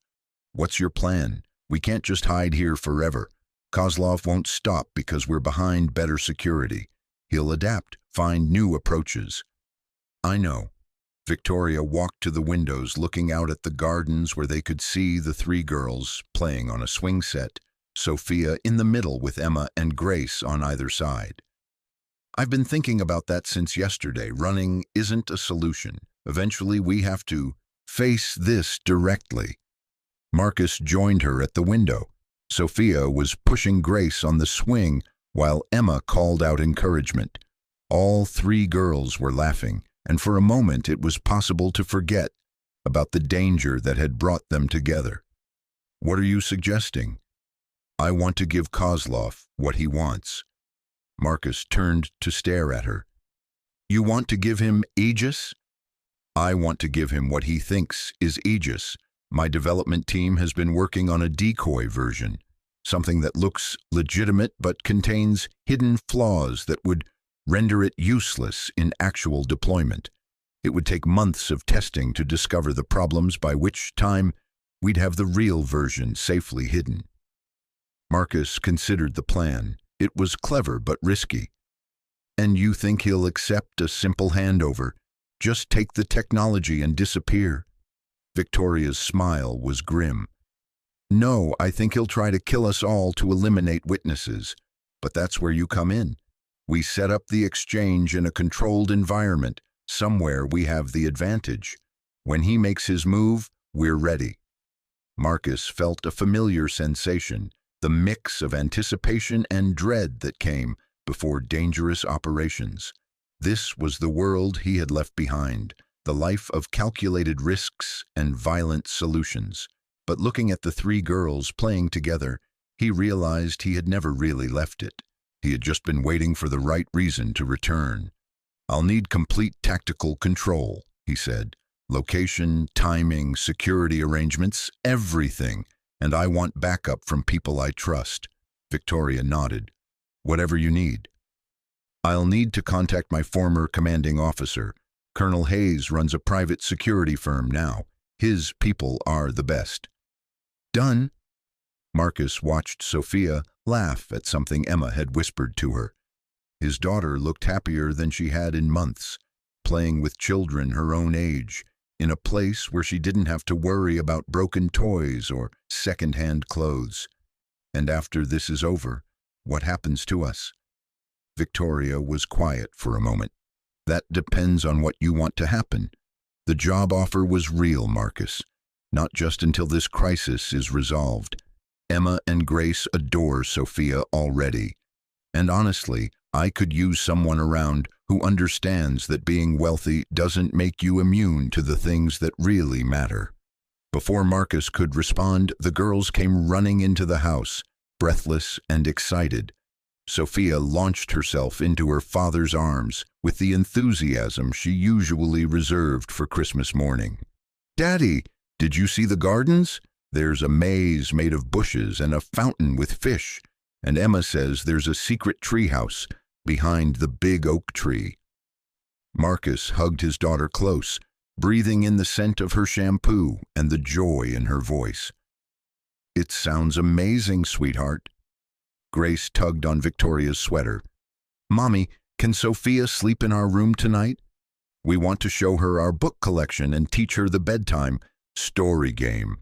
What's your plan? We can't just hide here forever. Kozlov won't stop because we're behind better security. He'll adapt, find new approaches. I know. Victoria walked to the windows looking out at the gardens where they could see the three girls playing on a swing set, Sophia in the middle with Emma and Grace on either side. I've been thinking about that since yesterday. Running isn't a solution. Eventually we have to face this directly. Marcus joined her at the window. Sophia was pushing Grace on the swing while Emma called out encouragement. All three girls were laughing, and for a moment it was possible to forget about the danger that had brought them together. What are you suggesting? I want to give Kozlov what he wants. Marcus turned to stare at her. You want to give him Aegis? I want to give him what he thinks is Aegis. My development team has been working on a decoy version, something that looks legitimate but contains hidden flaws that would render it useless in actual deployment. It would take months of testing to discover the problems, by which time we'd have the real version safely hidden. Marcus considered the plan. It was clever but risky. And you think he'll accept a simple handover? Just take the technology and disappear? Victoria's smile was grim. No, I think he'll try to kill us all to eliminate witnesses. But that's where you come in. We set up the exchange in a controlled environment. Somewhere we have the advantage. When he makes his move, we're ready. Marcus felt a familiar sensation, the mix of anticipation and dread that came before dangerous operations. This was the world he had left behind, the life of calculated risks and violent solutions. But looking at the three girls playing together, he realized he had never really left it. He had just been waiting for the right reason to return. I'll need complete tactical control, he said. Location, timing, security arrangements, everything. And I want backup from people I trust. Victoria nodded. Whatever you need. I'll need to contact my former commanding officer. Colonel Hayes runs a private security firm now. His people are the best. Done. Marcus watched Sophia laugh at something Emma had whispered to her. His daughter looked happier than she had in months, playing with children her own age, in a place where she didn't have to worry about broken toys or second-hand clothes. And after this is over, what happens to us? Victoria was quiet for a moment. That depends on what you want to happen. The job offer was real, Marcus. Not just until this crisis is resolved. Emma and Grace adore Sophia already. And honestly, I could use someone around who understands that being wealthy doesn't make you immune to the things that really matter. Before Marcus could respond, the girls came running into the house, breathless and excited. Sophia launched herself into her father's arms with the enthusiasm she usually reserved for Christmas morning. Daddy, did you see the gardens? There's a maze made of bushes and a fountain with fish. And Emma says there's a secret treehouse behind the big oak tree. Marcus hugged his daughter close, breathing in the scent of her shampoo and the joy in her voice. It sounds amazing, sweetheart. Grace tugged on Victoria's sweater. Mommy, can Sophia sleep in our room tonight? We want to show her our book collection and teach her the bedtime story game.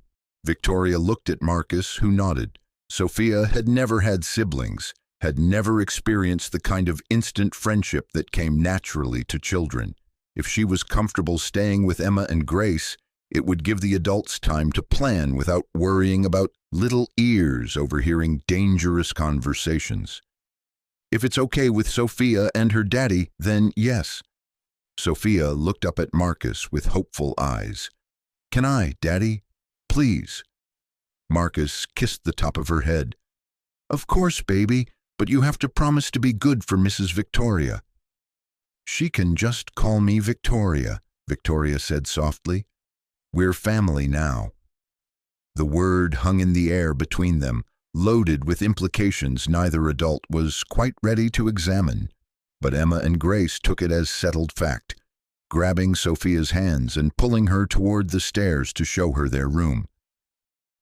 Victoria looked at Marcus, who nodded. Sophia had never had siblings, had never experienced the kind of instant friendship that came naturally to children. If she was comfortable staying with Emma and Grace, it would give the adults time to plan without worrying about little ears overhearing dangerous conversations. If it's okay with Sophia and her daddy, then yes. Sophia looked up at Marcus with hopeful eyes. Can I, Daddy? Please. Marcus kissed the top of her head. Of course, baby, but you have to promise to be good for Mrs. Victoria. She can just call me Victoria, Victoria said softly. We're family now. The word hung in the air between them, loaded with implications neither adult was quite ready to examine. But Emma and Grace took it as settled fact, grabbing Sophia's hands and pulling her toward the stairs to show her their room.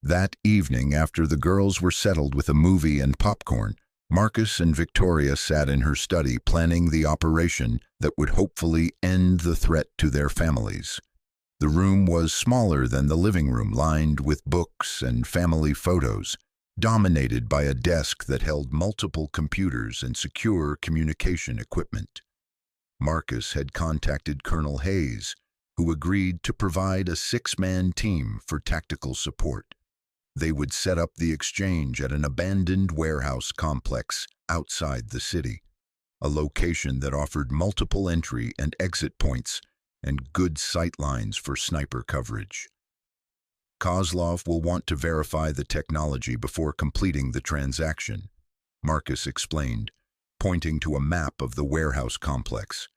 That evening, after the girls were settled with a movie and popcorn, Marcus and Victoria sat in her study planning the operation that would hopefully end the threat to their families. The room was smaller than the living room, lined with books and family photos, dominated by a desk that held multiple computers and secure communication equipment. Marcus had contacted Colonel Hayes, who agreed to provide a 6-man team for tactical support. They would set up the exchange at an abandoned warehouse complex outside the city, a location that offered multiple entry and exit points and good sight lines for sniper coverage. Kozlov will want to verify the technology before completing the transaction, Marcus explained, pointing to a map of the warehouse complex.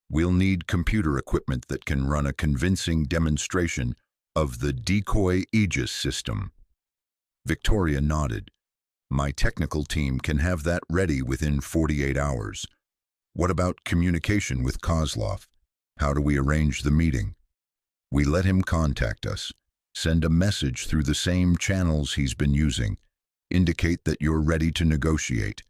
We'll need computer equipment that can run a convincing demonstration of the decoy Aegis system. Victoria nodded. My technical team can have that ready within 48 hours. What about communication with Kozlov? How do we arrange the meeting? We let him contact us. Send a message through the same channels he's been using. Indicate that you're ready to negotiate.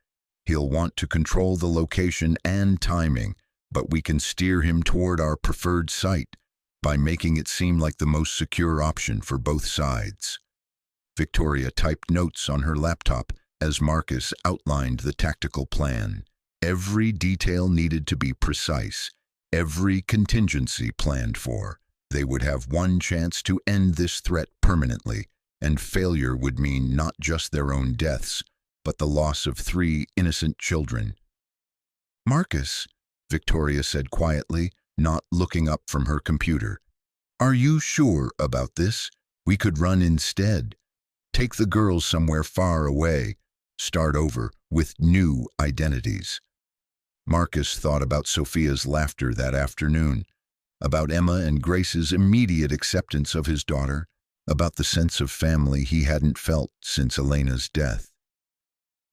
He'll want to control the location and timing, but we can steer him toward our preferred site by making it seem like the most secure option for both sides. Victoria typed notes on her laptop as Marcus outlined the tactical plan. Every detail needed to be precise, every contingency planned for. They would have one chance to end this threat permanently, and failure would mean not just their own deaths, but the loss of 3 innocent children. Marcus, Victoria said quietly, not looking up from her computer. Are you sure about this? We could run instead. Take the girls somewhere far away. Start over with new identities. Marcus thought about Sophia's laughter that afternoon, about Emma and Grace's immediate acceptance of his daughter, about the sense of family he hadn't felt since Elena's death.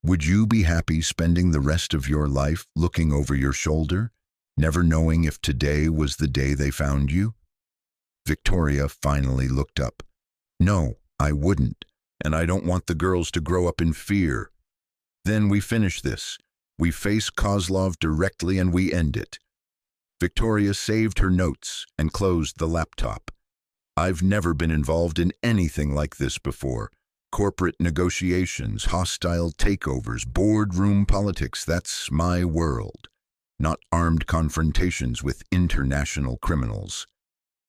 Would you be happy spending the rest of your life looking over your shoulder, never knowing if today was the day they found you? Victoria finally looked up. No, I wouldn't, and I don't want the girls to grow up in fear. Then we finish this. We face Kozlov directly and we end it. Victoria saved her notes and closed the laptop. I've never been involved in anything like this before. Corporate negotiations, hostile takeovers, boardroom politics, that's my world. Not armed confrontations with international criminals.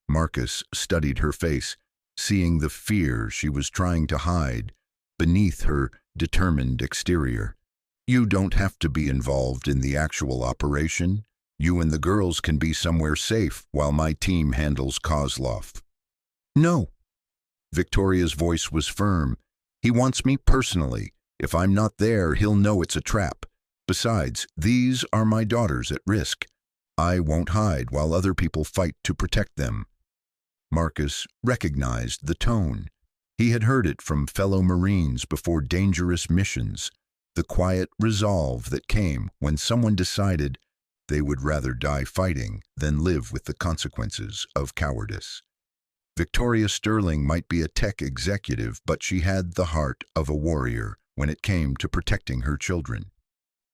Marcus studied her face, seeing the fear she was trying to hide beneath her determined exterior. You don't have to be involved in the actual operation. You and the girls can be somewhere safe while my team handles Kozlov. No. Victoria's voice was firm. He wants me personally. If I'm not there, he'll know it's a trap. Besides, these are my daughters at risk. I won't hide while other people fight to protect them. Marcus recognized the tone. He had heard it from fellow Marines before dangerous missions, the quiet resolve that came when someone decided they would rather die fighting than live with the consequences of cowardice. Victoria Sterling might be a tech executive, but she had the heart of a warrior when it came to protecting her children.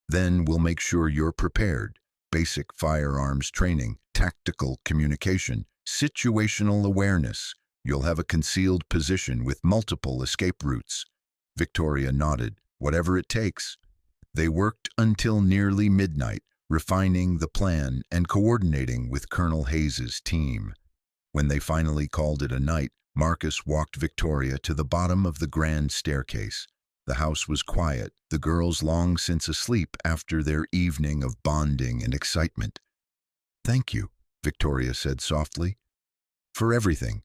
Then we'll make sure you're prepared. Basic firearms training, tactical communication, situational awareness. You'll have a concealed position with multiple escape routes. Victoria nodded. Whatever it takes. They worked until nearly midnight, refining the plan and coordinating with Colonel Hayes's team. When they finally called it a night, Marcus walked Victoria to the bottom of the grand staircase. The house was quiet, the girls long since asleep after their evening of bonding and excitement. "Thank you," Victoria said softly, "for everything,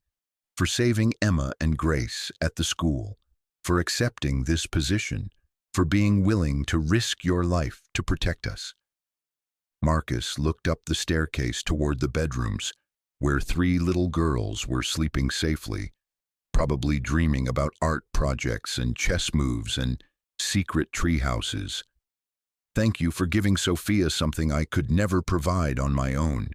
for saving Emma and Grace at the school, for accepting this position, for being willing to risk your life to protect us." Marcus looked up the staircase toward the bedrooms, where 3 little girls were sleeping safely, probably dreaming about art projects and chess moves and secret tree houses. "Thank you for giving Sophia something I could never provide on my own.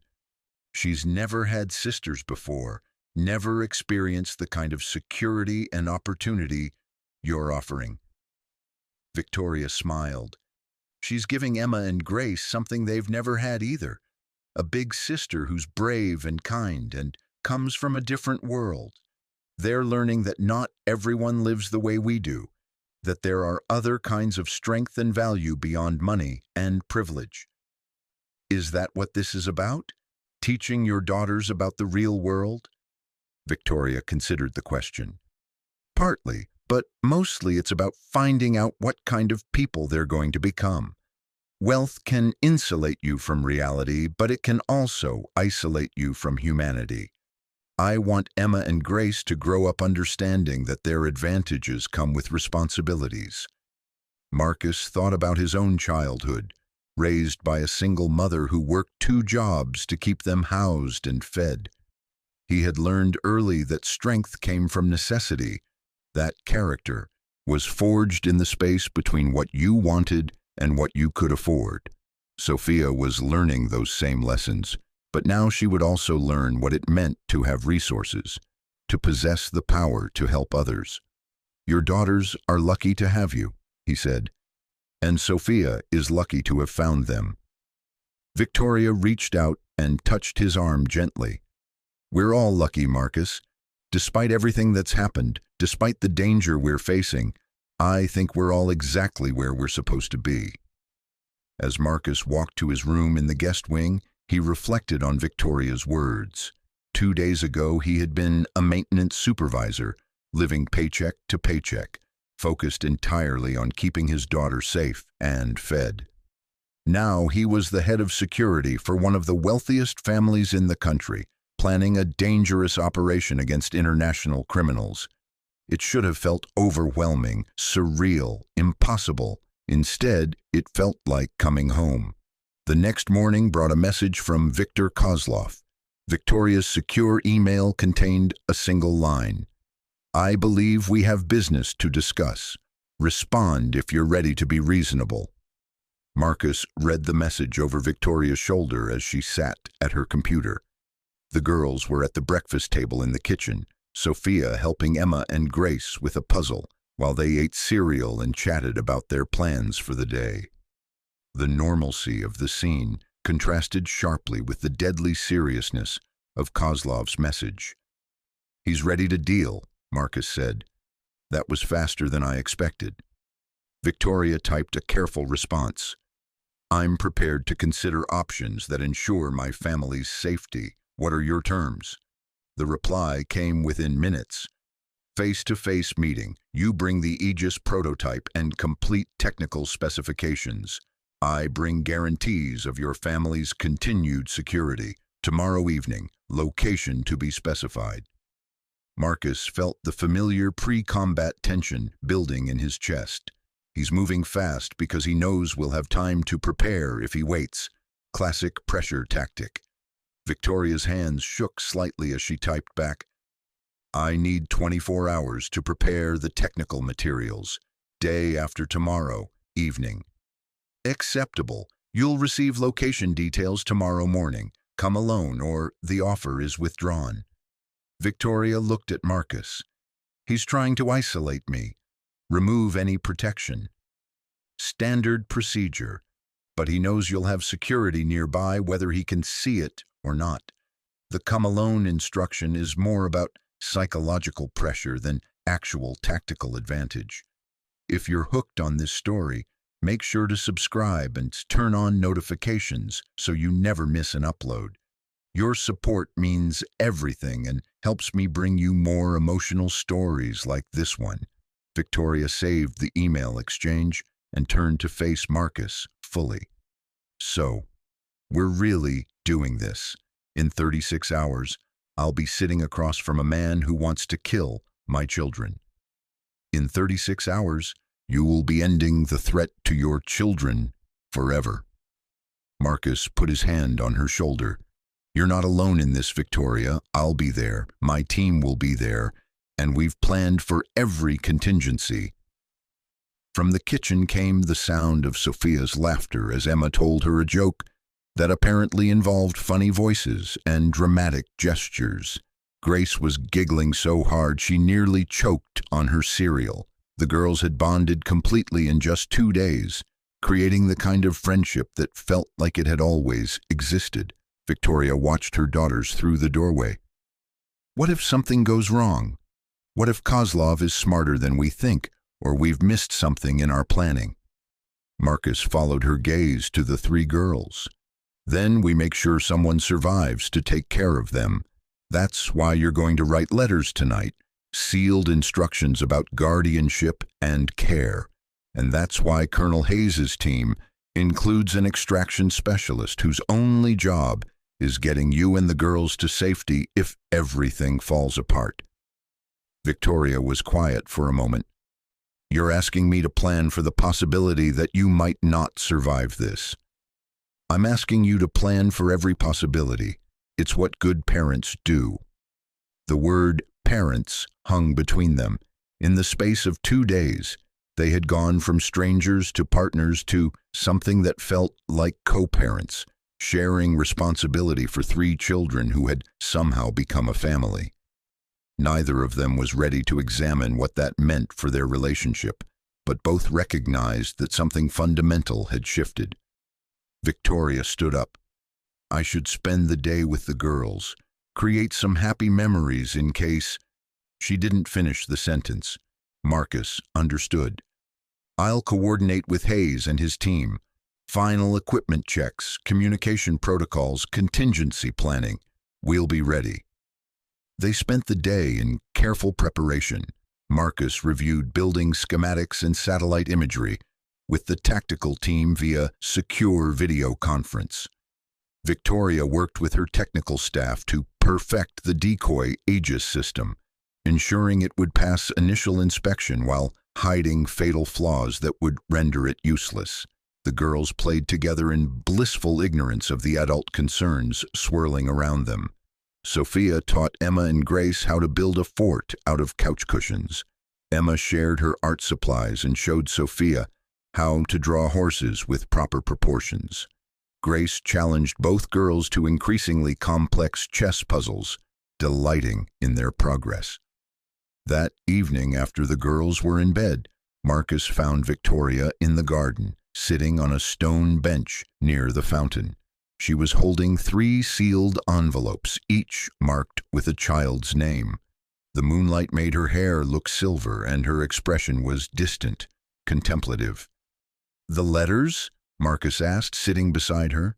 She's never had sisters before, never experienced the kind of security and opportunity you're offering." Victoria smiled. "She's giving Emma and Grace something they've never had either. A big sister who's brave and kind and comes from a different world. They're learning that not everyone lives the way we do, that there are other kinds of strength and value beyond money and privilege." "Is that what this is about? Teaching your daughters about the real world?" Victoria considered the question. "Partly, but mostly it's about finding out what kind of people they're going to become. Wealth can insulate you from reality, but it can also isolate you from humanity. I want Emma and Grace to grow up understanding that their advantages come with responsibilities." Marcus thought about his own childhood, raised by a single mother who worked 2 jobs to keep them housed and fed. He had learned early that strength came from necessity, that character was forged in the space between what you wanted and what you could afford. Sophia was learning those same lessons, but now she would also learn what it meant to have resources, to possess the power to help others. "Your daughters are lucky to have you," he said, "and Sophia is lucky to have found them." Victoria reached out and touched his arm gently. "We're all lucky, Marcus. Despite everything that's happened, despite the danger we're facing, I think we're all exactly where we're supposed to be." As Marcus walked to his room in the guest wing, he reflected on Victoria's words. 2 days ago, he had been a maintenance supervisor, living paycheck to paycheck, focused entirely on keeping his daughter safe and fed. Now he was the head of security for one of the wealthiest families in the country, planning a dangerous operation against international criminals. It should have felt overwhelming, surreal, impossible. Instead, it felt like coming home. The next morning brought a message from Viktor Kozlov. Victoria's secure email contained a single line. "I believe we have business to discuss. Respond if you're ready to be reasonable." Marcus read the message over Victoria's shoulder as she sat at her computer. The girls were at the breakfast table in the kitchen, Sophia helping Emma and Grace with a puzzle, while they ate cereal and chatted about their plans for the day. The normalcy of the scene contrasted sharply with the deadly seriousness of Kozlov's message. "He's ready to deal," Marcus said. "That was faster than I expected." Victoria typed a careful response. "I'm prepared to consider options that ensure my family's safety. What are your terms?" The reply came within minutes. "Face-to-face meeting. You bring the Aegis prototype and complete technical specifications. I bring guarantees of your family's continued security. Tomorrow evening. Location to be specified." Marcus felt the familiar pre-combat tension building in his chest. He's moving fast because he knows we'll have time to prepare if he waits. Classic pressure tactic. Victoria's hands shook slightly as she typed back, "I need 24 hours to prepare the technical materials. Day after tomorrow, evening." "Acceptable. You'll receive location details tomorrow morning. Come alone or the offer is withdrawn." Victoria looked at Marcus. "He's trying to isolate me, remove any protection." "Standard procedure, but he knows you'll have security nearby whether he can see it or not. The come alone instruction is more about psychological pressure than actual tactical advantage. If you're hooked on this story, Make sure to subscribe and turn on notifications so you never miss an upload. Your support means everything and helps me bring you more emotional stories like this one. Victoria saved the email exchange and turned to face Marcus fully. So, we're really doing this. In 36 hours, I'll be sitting across from a man who wants to kill my children. In 36 hours, you will be ending the threat to your children forever. Marcus put his hand on her shoulder. You're not alone in this, Victoria. I'll be there. My team will be there. And we've planned for every contingency. From the kitchen came the sound of Sophia's laughter as Emma told her a joke that apparently involved funny voices and dramatic gestures. Grace was giggling so hard she nearly choked on her cereal. The girls had bonded completely in just 2 days, creating the kind of friendship that felt like it had always existed. Victoria watched her daughters through the doorway. What if something goes wrong? What if Kozlov is smarter than we think, or we've missed something in our planning? Marcus followed her gaze to the 3 girls. Then we make sure someone survives to take care of them. That's why you're going to write letters tonight, sealed instructions about guardianship and care. And that's why Colonel Hayes's team includes an extraction specialist whose only job is getting you and the girls to safety if everything falls apart. Victoria was quiet for a moment. You're asking me to plan for the possibility that you might not survive this. I'm asking you to plan for every possibility. It's what good parents do. The word parents hung between them. In the space of 2 days, they had gone from strangers to partners to something that felt like co-parents, sharing responsibility for 3 children who had somehow become a family. Neither of them was ready to examine what that meant for their relationship, but both recognized that something fundamental had shifted. Victoria stood up. I should spend the day with the girls, create some happy memories in case... She didn't finish the sentence. Marcus understood. I'll coordinate with Hayes and his team. Final equipment checks, communication protocols, contingency planning. We'll be ready. They spent the day in careful preparation. Marcus reviewed building schematics and satellite imagery with the tactical team via secure video conference. Victoria worked with her technical staff to perfect the decoy Aegis system, ensuring it would pass initial inspection while hiding fatal flaws that would render it useless. The girls played together in blissful ignorance of the adult concerns swirling around them. Sophia taught Emma and Grace how to build a fort out of couch cushions. Emma shared her art supplies and showed Sophia how to draw horses with proper proportions. Grace challenged both girls to increasingly complex chess puzzles, delighting in their progress. That evening, after the girls were in bed, Marcus found Victoria in the garden, sitting on a stone bench near the fountain. She was holding 3 sealed envelopes, each marked with a child's name. The moonlight made her hair look silver, and her expression was distant, contemplative. The letters? Marcus asked, sitting beside her.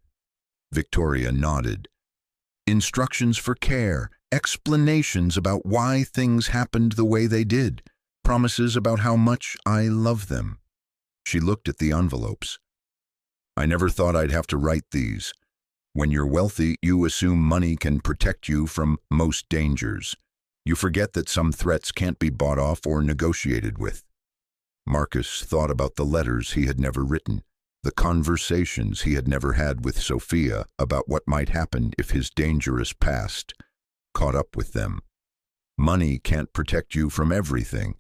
Victoria nodded. Instructions for care, explanations about why things happened the way they did, promises about how much I love them. She looked at the envelopes. I never thought I'd have to write these. When you're wealthy, you assume money can protect you from most dangers. You forget that some threats can't be bought off or negotiated with. Marcus thought about the letters he had never written, the conversations he had never had with Sophia about what might happen if his dangerous past caught up with them. Money can't protect you from everything,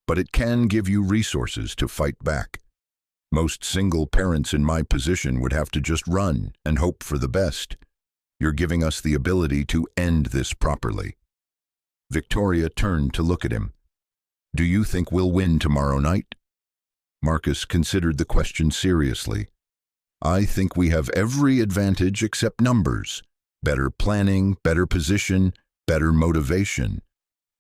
but it can give you resources to fight back. Most single parents in my position would have to just run and hope for the best. You're giving us the ability to end this properly. Victoria turned to look at him. Do you think we'll win tomorrow night? Marcus considered the question seriously. I think we have every advantage except numbers. Better planning, better position, better motivation.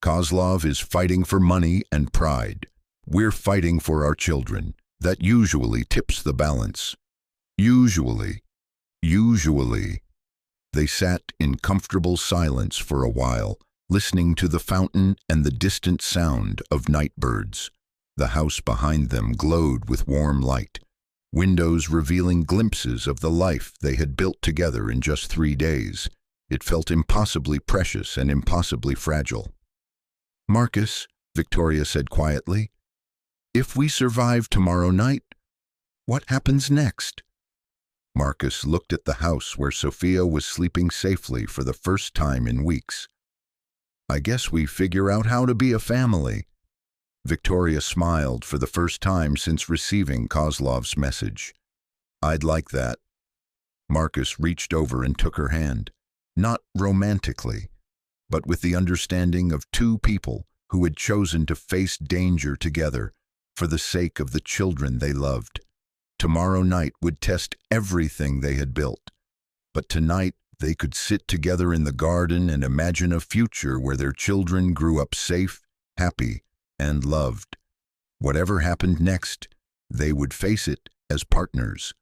Kozlov is fighting for money and pride. We're fighting for our children. That usually tips the balance. Usually. They sat in comfortable silence for a while, listening to the fountain and the distant sound of night birds. The house behind them glowed with warm light, windows revealing glimpses of the life they had built together in just 3 days. It felt impossibly precious and impossibly fragile. "Marcus," Victoria said quietly, "if we survive tomorrow night, what happens next?" Marcus looked at the house where Sophia was sleeping safely for the first time in weeks. "I guess we figure out how to be a family." Victoria smiled for the first time since receiving Kozlov's message. "I'd like that." Marcus reached over and took her hand, not romantically, but with the understanding of two people who had chosen to face danger together for the sake of the children they loved. Tomorrow night would test everything they had built, but tonight they could sit together in the garden and imagine a future where their children grew up safe, happy, and loved. Whatever happened next, they would face it as partners.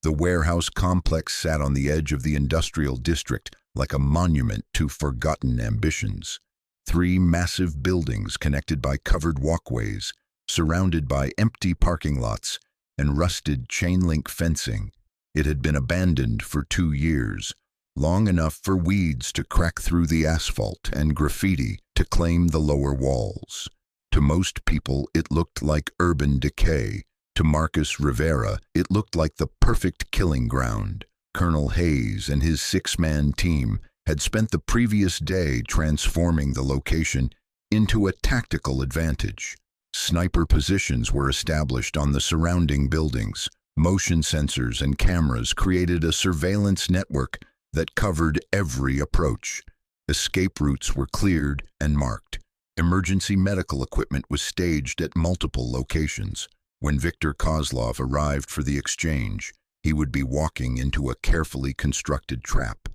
The warehouse complex sat on the edge of the industrial district like a monument to forgotten ambitions. 3 massive buildings connected by covered walkways, surrounded by empty parking lots and rusted chain-link fencing. It had been abandoned for 2 years, long enough for weeds to crack through the asphalt and graffiti to claim the lower walls. To most people, it looked like urban decay. To Marcus Rivera, it looked like the perfect killing ground. Colonel Hayes and his 6-man team had spent the previous day transforming the location into a tactical advantage. Sniper positions were established on the surrounding buildings. Motion sensors and cameras created a surveillance network that covered every approach. Escape routes were cleared and marked. Emergency medical equipment was staged at multiple locations. When Viktor Kozlov arrived for the exchange, he would be walking into a carefully constructed trap.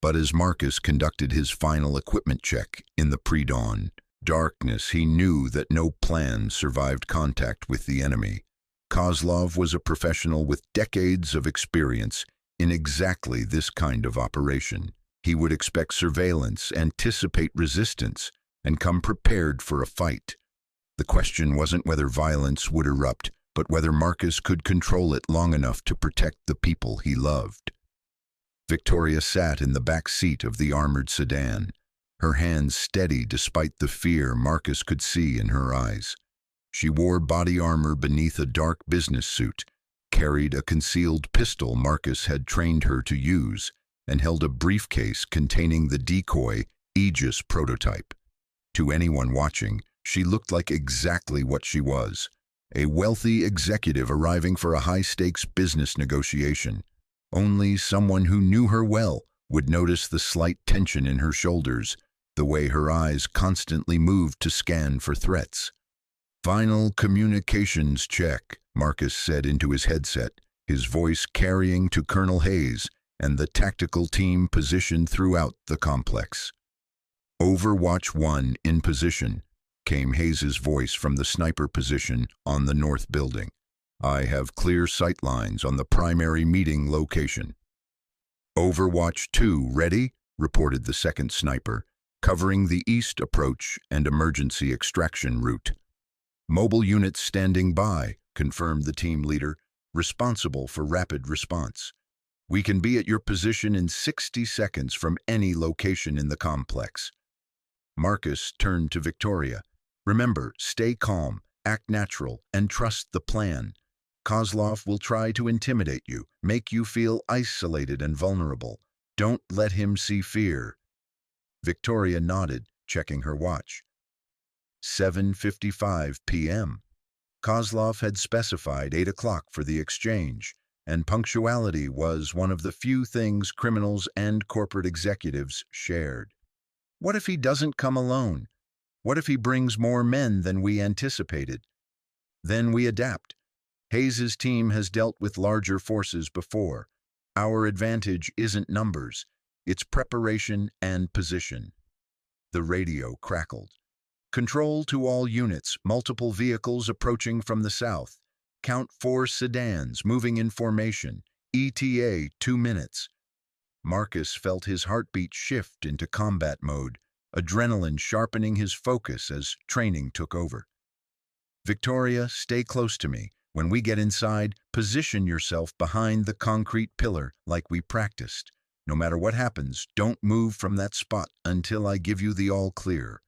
But as Marcus conducted his final equipment check in the pre-dawn darkness, he knew that no plan survived contact with the enemy. Kozlov was a professional with decades of experience in exactly this kind of operation. He would expect surveillance, anticipate resistance, and come prepared for a fight. The question wasn't whether violence would erupt, but whether Marcus could control it long enough to protect the people he loved. Victoria sat in the back seat of the armored sedan, her hands steady despite the fear Marcus could see in her eyes. She wore body armor beneath a dark business suit, carried a concealed pistol Marcus had trained her to use, and held a briefcase containing the decoy Aegis prototype. To anyone watching, she looked like exactly what she was, a wealthy executive arriving for a high-stakes business negotiation. Only someone who knew her well would notice the slight tension in her shoulders, the way her eyes constantly moved to scan for threats. "Final communications check," Marcus said into his headset, his voice carrying to Colonel Hayes and the tactical team positioned throughout the complex. "Overwatch 1 in position," came Hayes' voice from the sniper position on the north building. "I have clear sight lines on the primary meeting location." "Overwatch 2 ready," reported the second sniper, covering the east approach and emergency extraction route. "Mobile units standing by," confirmed the team leader, responsible for rapid response. "We can be at your position in 60 seconds from any location in the complex." Marcus turned to Victoria. "Remember, stay calm, act natural, and trust the plan. Kozlov will try to intimidate you, make you feel isolated and vulnerable. Don't let him see fear." Victoria nodded, checking her watch. 7:55 p.m. Kozlov had specified 8 o'clock for the exchange, and punctuality was one of the few things criminals and corporate executives shared. What if he doesn't come alone? What if he brings more men than we anticipated? Then we adapt. Hayes' team has dealt with larger forces before. Our advantage isn't numbers, it's preparation and position. The radio crackled. "Control to all units, multiple vehicles approaching from the south. Count 4 sedans moving in formation. ETA 2 minutes. Marcus felt his heartbeat shift into combat mode, adrenaline sharpening his focus as training took over. Victoria, stay close to me. When we get inside, position yourself behind the concrete pillar like we practiced. No matter what happens, don't move from that spot until I give you the all clear.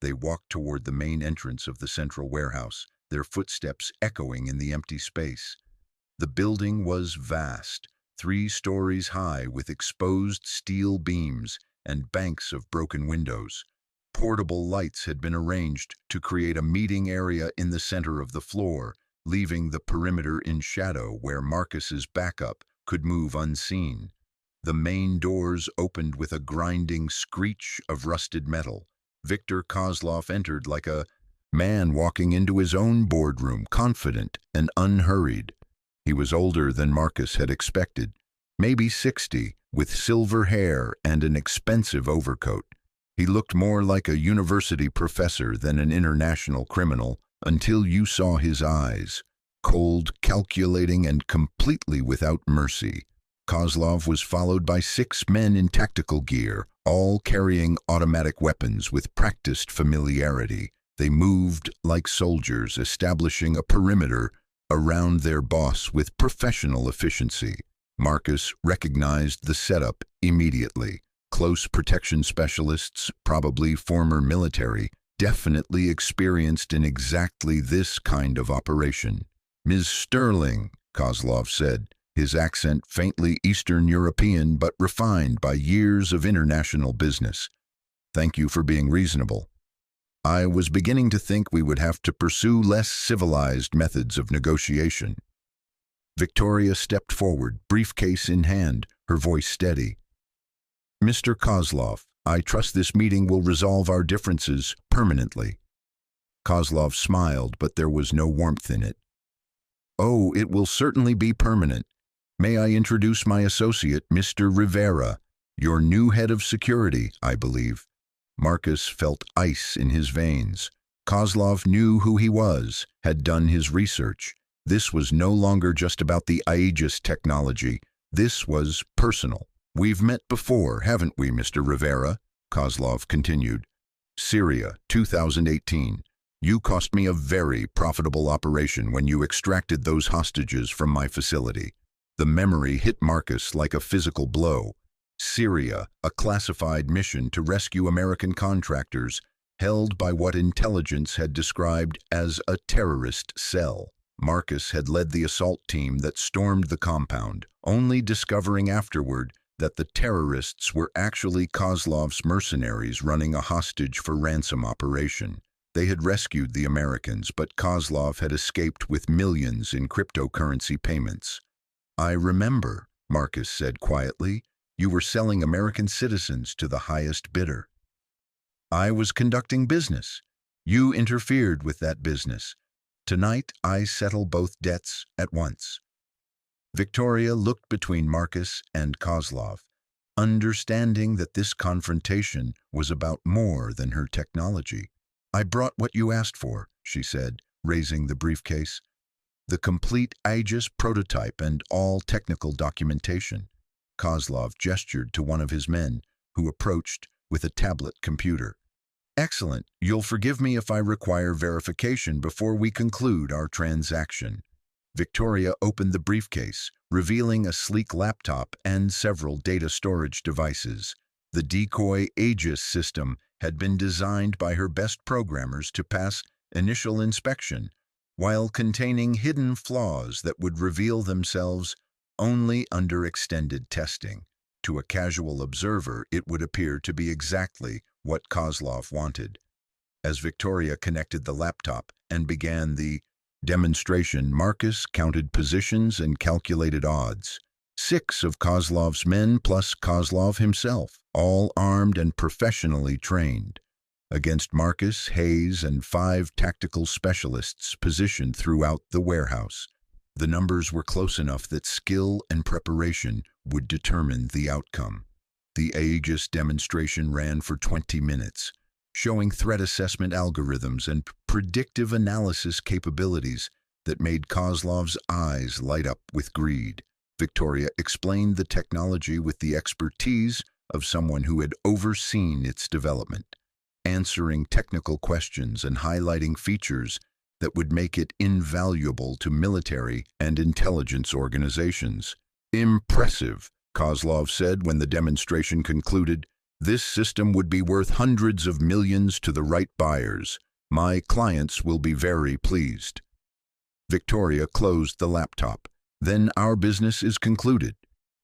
They walked toward the main entrance of the central warehouse, their footsteps echoing in the empty space. The building was vast, 3 stories high with exposed steel beams and banks of broken windows. Portable lights had been arranged to create a meeting area in the center of the floor, leaving the perimeter in shadow where Marcus's backup could move unseen. The main doors opened with a grinding screech of rusted metal. Viktor Kozlov entered like a man walking into his own boardroom, confident and unhurried. He was older than Marcus had expected, maybe 60, with silver hair and an expensive overcoat. He looked more like a university professor than an international criminal until you saw his eyes, cold, calculating, and completely without mercy. Kozlov was followed by 6 men in tactical gear, all carrying automatic weapons with practiced familiarity. They moved like soldiers, establishing a perimeter around their boss with professional efficiency. Marcus recognized the setup immediately. Close protection specialists, probably former military, definitely experienced in exactly this kind of operation. "Ms. Sterling," Kozlov said, his accent faintly Eastern European but refined by years of international business. "Thank you for being reasonable. I was beginning to think we would have to pursue less civilized methods of negotiation." Victoria stepped forward, briefcase in hand, her voice steady. "Mr. Kozlov, I trust this meeting will resolve our differences permanently." Kozlov smiled, but there was no warmth in it. "Oh, it will certainly be permanent. May I introduce my associate, Mr. Rivera, your new head of security, I believe." Marcus felt ice in his veins. Kozlov knew who he was, had done his research. This was no longer just about the Aegis technology. This was personal. "We've met before, haven't we, Mr. Rivera?" Kozlov continued. "Syria, 2018. You cost me a very profitable operation when you extracted those hostages from my facility." The memory hit Marcus like a physical blow. Syria, a classified mission to rescue American contractors, held by what intelligence had described as a terrorist cell. Marcus had led the assault team that stormed the compound, only discovering afterward that the terrorists were actually Kozlov's mercenaries running a hostage-for-ransom operation. They had rescued the Americans, but Kozlov had escaped with millions in cryptocurrency payments. "I remember," Marcus said quietly. "You were selling American citizens to the highest bidder." "I was conducting business. You interfered with that business. Tonight, I settle both debts at once." Victoria looked between Marcus and Kozlov, understanding that this confrontation was about more than her technology. "I brought what you asked for," she said, raising the briefcase. "The complete Aegis prototype and all technical documentation." Kozlov gestured to one of his men, who approached with a tablet computer. "Excellent. You'll forgive me if I require verification before we conclude our transaction." Victoria opened the briefcase, revealing a sleek laptop and several data storage devices. The decoy Aegis system had been designed by her best programmers to pass initial inspection, while containing hidden flaws that would reveal themselves only under extended testing. To a casual observer, it would appear to be exactly what Kozlov wanted. As Victoria connected the laptop and began the demonstration, Marcus counted positions and calculated odds. 6 of Kozlov's men plus Kozlov himself, all armed and professionally trained. Against Marcus, Hayes, and 5 tactical specialists positioned throughout the warehouse. The numbers were close enough that skill and preparation would determine the outcome. The Aegis demonstration ran for 20 minutes, showing threat assessment algorithms and predictive analysis capabilities that made Kozlov's eyes light up with greed. Victoria explained the technology with the expertise of someone who had overseen its development, answering technical questions and highlighting features that would make it invaluable to military and intelligence organizations. "Impressive," Kozlov said when the demonstration concluded. "This system would be worth hundreds of millions to the right buyers. My clients will be very pleased." Victoria closed the laptop. "Then our business is concluded.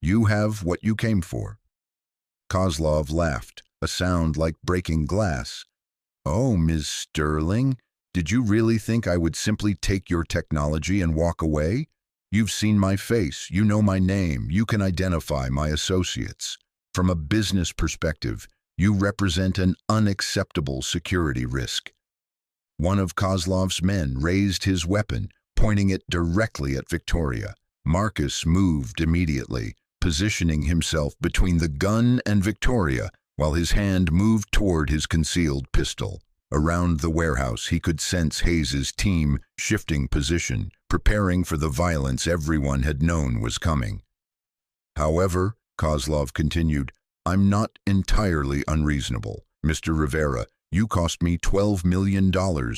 You have what you came for." Kozlov laughed, a sound like breaking glass. "Oh, Ms. Sterling, did you really think I would simply take your technology and walk away? You've seen my face, you know my name, you can identify my associates. From a business perspective, you represent an unacceptable security risk." One of Kozlov's men raised his weapon, pointing it directly at Victoria. Marcus moved immediately, positioning himself between the gun and Victoria, while his hand moved toward his concealed pistol. Around the warehouse, he could sense Hayes's team shifting position, preparing for the violence everyone had known was coming. "However," Kozlov continued, "I'm not entirely unreasonable. Mr. Rivera, you cost me $12 million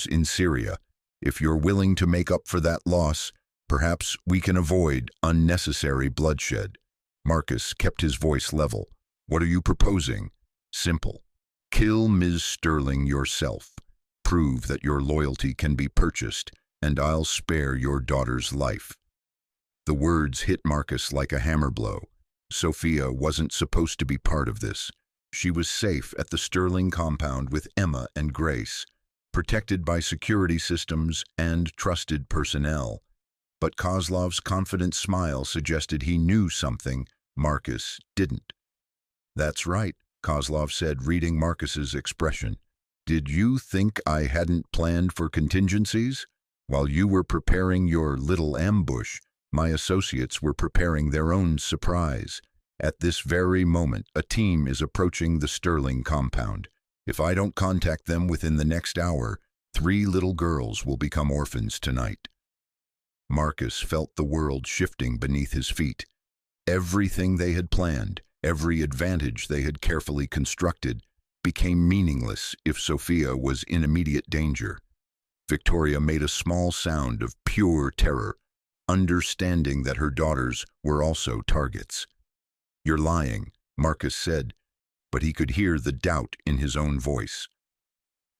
in Syria. If you're willing to make up for that loss, perhaps we can avoid unnecessary bloodshed." Marcus kept his voice level. "What are you proposing?" "Simple. Kill Ms. Sterling yourself. Prove that your loyalty can be purchased, and I'll spare your daughter's life." The words hit Marcus like a hammer blow. Sophia wasn't supposed to be part of this. She was safe at the Sterling compound with Emma and Grace, protected by security systems and trusted personnel. But Kozlov's confident smile suggested he knew something Marcus didn't. "That's right," Kozlov said, reading Marcus's expression. "Did you think I hadn't planned for contingencies? While you were preparing your little ambush, my associates were preparing their own surprise. At this very moment, a team is approaching the Sterling compound. If I don't contact them within the next hour, 3 little girls will become orphans tonight." Marcus felt the world shifting beneath his feet. Everything they had planned, every advantage they had carefully constructed, became meaningless if Sophia was in immediate danger. Victoria made a small sound of pure terror, understanding that her daughters were also targets. "You're lying," Marcus said, but he could hear the doubt in his own voice.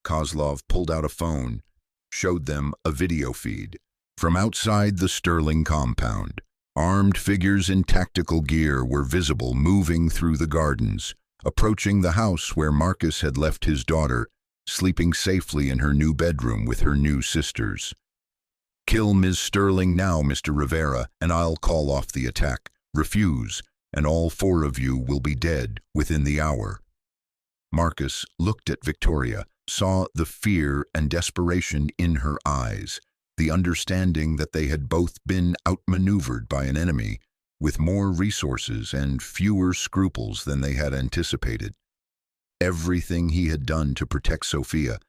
Kozlov pulled out a phone, showed them a video feed. From outside the Sterling compound, armed figures in tactical gear were visible moving through the gardens, approaching the house where Marcus had left his daughter, sleeping safely in her new bedroom with her new sisters. "Kill Ms. Sterling now, Mr. Rivera, and I'll call off the attack. Refuse, and all 4 of you will be dead within the hour." Marcus looked at Victoria, saw the fear and desperation in her eyes, the understanding that they had both been outmaneuvered by an enemy with more resources and fewer scruples than they had anticipated. Everything he had done to protect Sophia,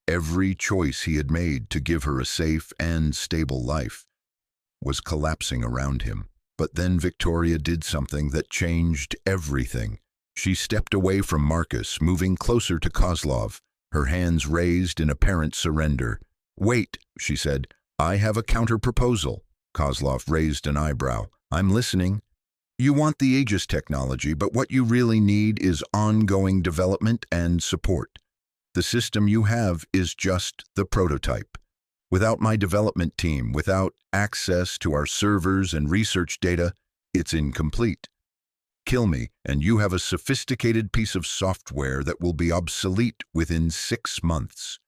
every choice he had made to give her a safe and stable life, was collapsing around him. But then Victoria did something that changed everything. She stepped away from Marcus, moving closer to Kozlov, her hands raised in apparent surrender. "Wait," she said, "I have a counter-proposal." Kozlov raised an eyebrow. "I'm listening." "You want the Aegis technology, but what you really need is ongoing development and support. The system you have is just the prototype. Without my development team, without access to our servers and research data, it's incomplete. Kill me, and you have a sophisticated piece of software that will be obsolete within 6 months."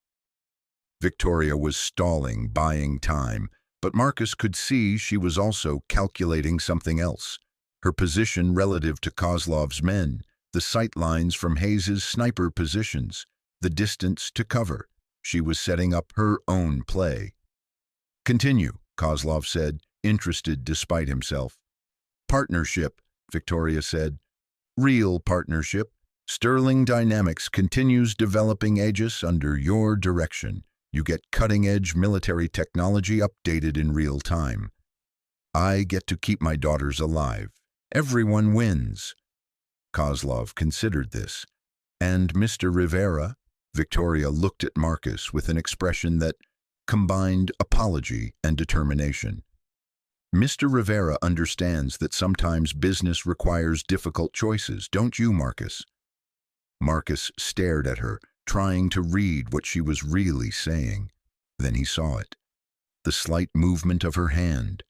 Victoria was stalling, buying time, but Marcus could see she was also calculating something else. Her position relative to Kozlov's men, the sight lines from Hayes's sniper positions, the distance to cover. She was setting up her own play. "Continue," Kozlov said, interested despite himself. "Partnership," Victoria said. "Real partnership. Sterling Dynamics continues developing Aegis under your direction. You get cutting-edge military technology updated in real time. I get to keep my daughters alive. Everyone wins. Kozlov considered this. And Mr. Rivera? Victoria looked at Marcus with an expression that combined apology and determination. Mr. Rivera understands that sometimes business requires difficult choices, don't you, Marcus? Marcus stared at her, trying to read what she was really saying. Then he saw it. The slight movement of her hand,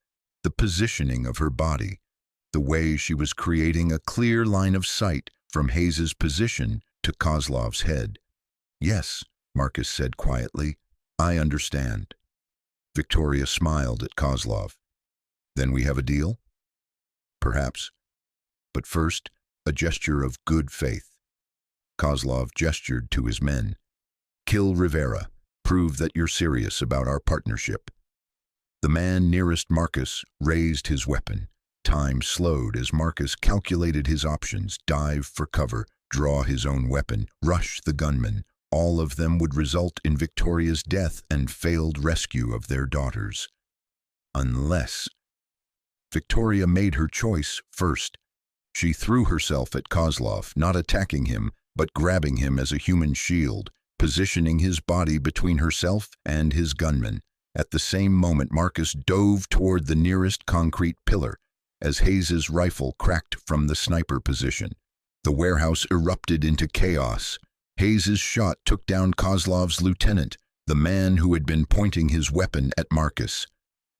the positioning of her body, the way she was creating a clear line of sight from Hayes's position to Kozlov's head. Yes, Marcus said quietly, I understand. Victoria smiled at Kozlov. Then we have a deal? Perhaps. But first, a gesture of good faith. Kozlov gestured to his men. Kill Rivera. Prove that you're serious about our partnership. The man nearest Marcus raised his weapon. Time slowed as Marcus calculated his options: dive for cover, draw his own weapon, rush the gunman. All of them would result in Victoria's death and failed rescue of their daughters. Unless Victoria made her choice first. She threw herself at Kozlov, not attacking him, but grabbing him as a human shield, positioning his body between herself and his gunman. At the same moment, Marcus dove toward the nearest concrete pillar as Hayes's rifle cracked from the sniper position. The warehouse erupted into chaos. Hayes's shot took down Kozlov's lieutenant, the man who had been pointing his weapon at Marcus.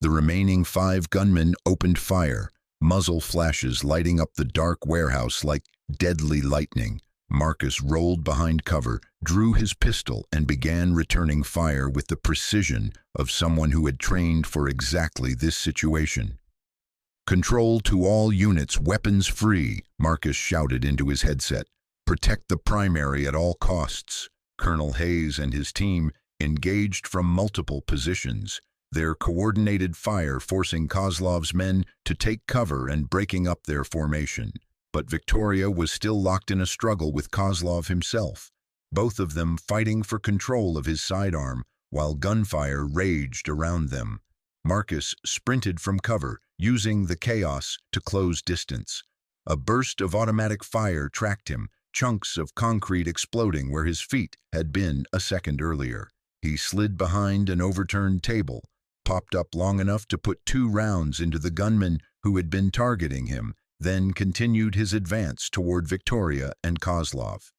The remaining 5 gunmen opened fire, muzzle flashes lighting up the dark warehouse like deadly lightning. Marcus rolled behind cover, drew his pistol, and began returning fire with the precision of someone who had trained for exactly this situation. Control to all units, weapons free, Marcus shouted into his headset. Protect the primary at all costs. Colonel Hayes and his team engaged from multiple positions, their coordinated fire forcing Kozlov's men to take cover and breaking up their formation. But Victoria was still locked in a struggle with Kozlov himself, both of them fighting for control of his sidearm while gunfire raged around them. Marcus sprinted from cover, using the chaos to close distance. A burst of automatic fire tracked him, chunks of concrete exploding where his feet had been a second earlier. He slid behind an overturned table, popped up long enough to put 2 rounds into the gunman who had been targeting him, then continued his advance toward Victoria and Kozlov.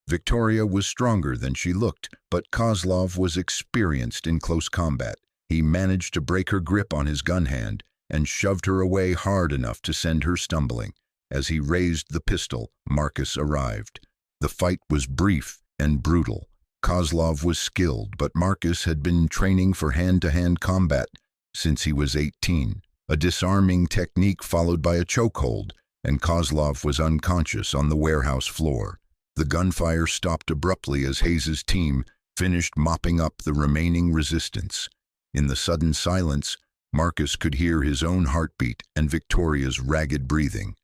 Victoria was stronger than she looked, but Kozlov was experienced in close combat. He managed to break her grip on his gun hand and shoved her away hard enough to send her stumbling. As he raised the pistol, Marcus arrived. The fight was brief and brutal. Kozlov was skilled, but Marcus had been training for hand-to-hand combat since he was 18. A disarming technique followed by a chokehold, and Kozlov was unconscious on the warehouse floor. The gunfire stopped abruptly as Hayes's team finished mopping up the remaining resistance. In the sudden silence, Marcus could hear his own heartbeat and Victoria's ragged breathing.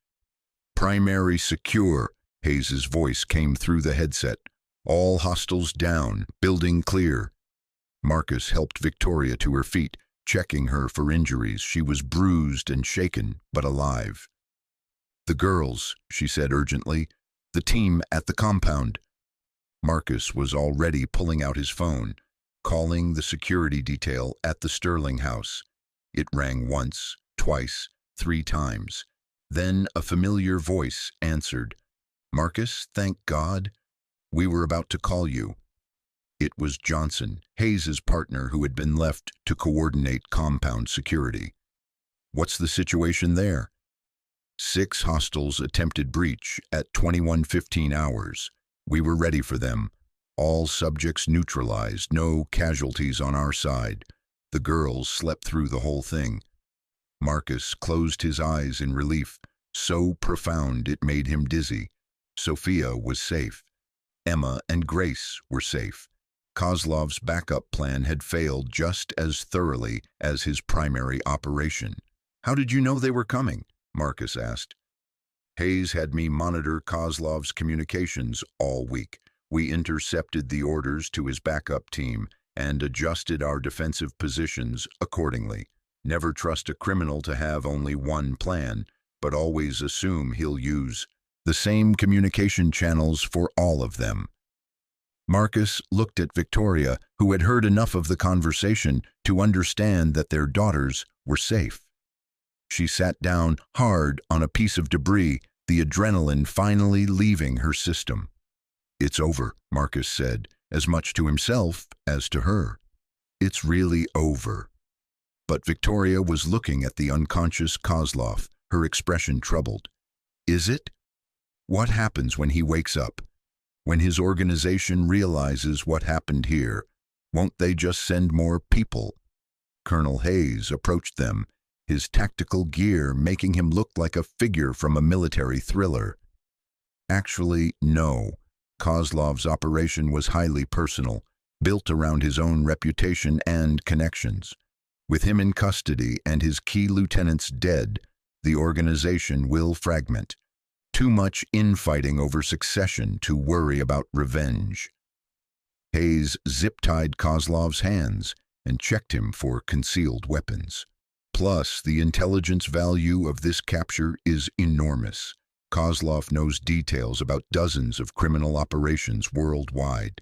Primary secure, Hayes's voice came through the headset. All hostiles down, building clear. Marcus helped Victoria to her feet, checking her for injuries. She was bruised and shaken, but alive. The girls, she said urgently. The team at the compound. Marcus was already pulling out his phone, calling the security detail at the Sterling house. It rang once, twice, 3 times. Then a familiar voice answered. Marcus, thank God. We were about to call you. It was Johnson, Hayes's partner who had been left to coordinate compound security. What's the situation there? 6 hostiles attempted breach at 21:15 hours. We were ready for them. All subjects neutralized, no casualties on our side. The girls slept through the whole thing. Marcus closed his eyes in relief, so profound it made him dizzy. Sophia was safe. Emma and Grace were safe. Kozlov's backup plan had failed just as thoroughly as his primary operation. How did you know they were coming? Marcus asked. Hayes had me monitor Kozlov's communications all week. We intercepted the orders to his backup team and adjusted our defensive positions accordingly. Never trust a criminal to have only one plan, but always assume he'll use the same communication channels for all of them. Marcus looked at Victoria, who had heard enough of the conversation to understand that their daughters were safe. She sat down hard on a piece of debris, the adrenaline finally leaving her system. "It's over," Marcus said, as much to himself as to her. "It's really over." But Victoria was looking at the unconscious Kozlov, her expression troubled. "Is it? What happens when he wakes up? When his organization realizes what happened here, won't they just send more people?" Colonel Hayes approached them, his tactical gear making him look like a figure from a military thriller. Actually, no. Kozlov's operation was highly personal, built around his own reputation and connections. With him in custody and his key lieutenants dead, the organization will fragment. Too much infighting over succession to worry about revenge. Hayes zip-tied Kozlov's hands and checked him for concealed weapons. Plus, the intelligence value of this capture is enormous. Kozlov knows details about dozens of criminal operations worldwide.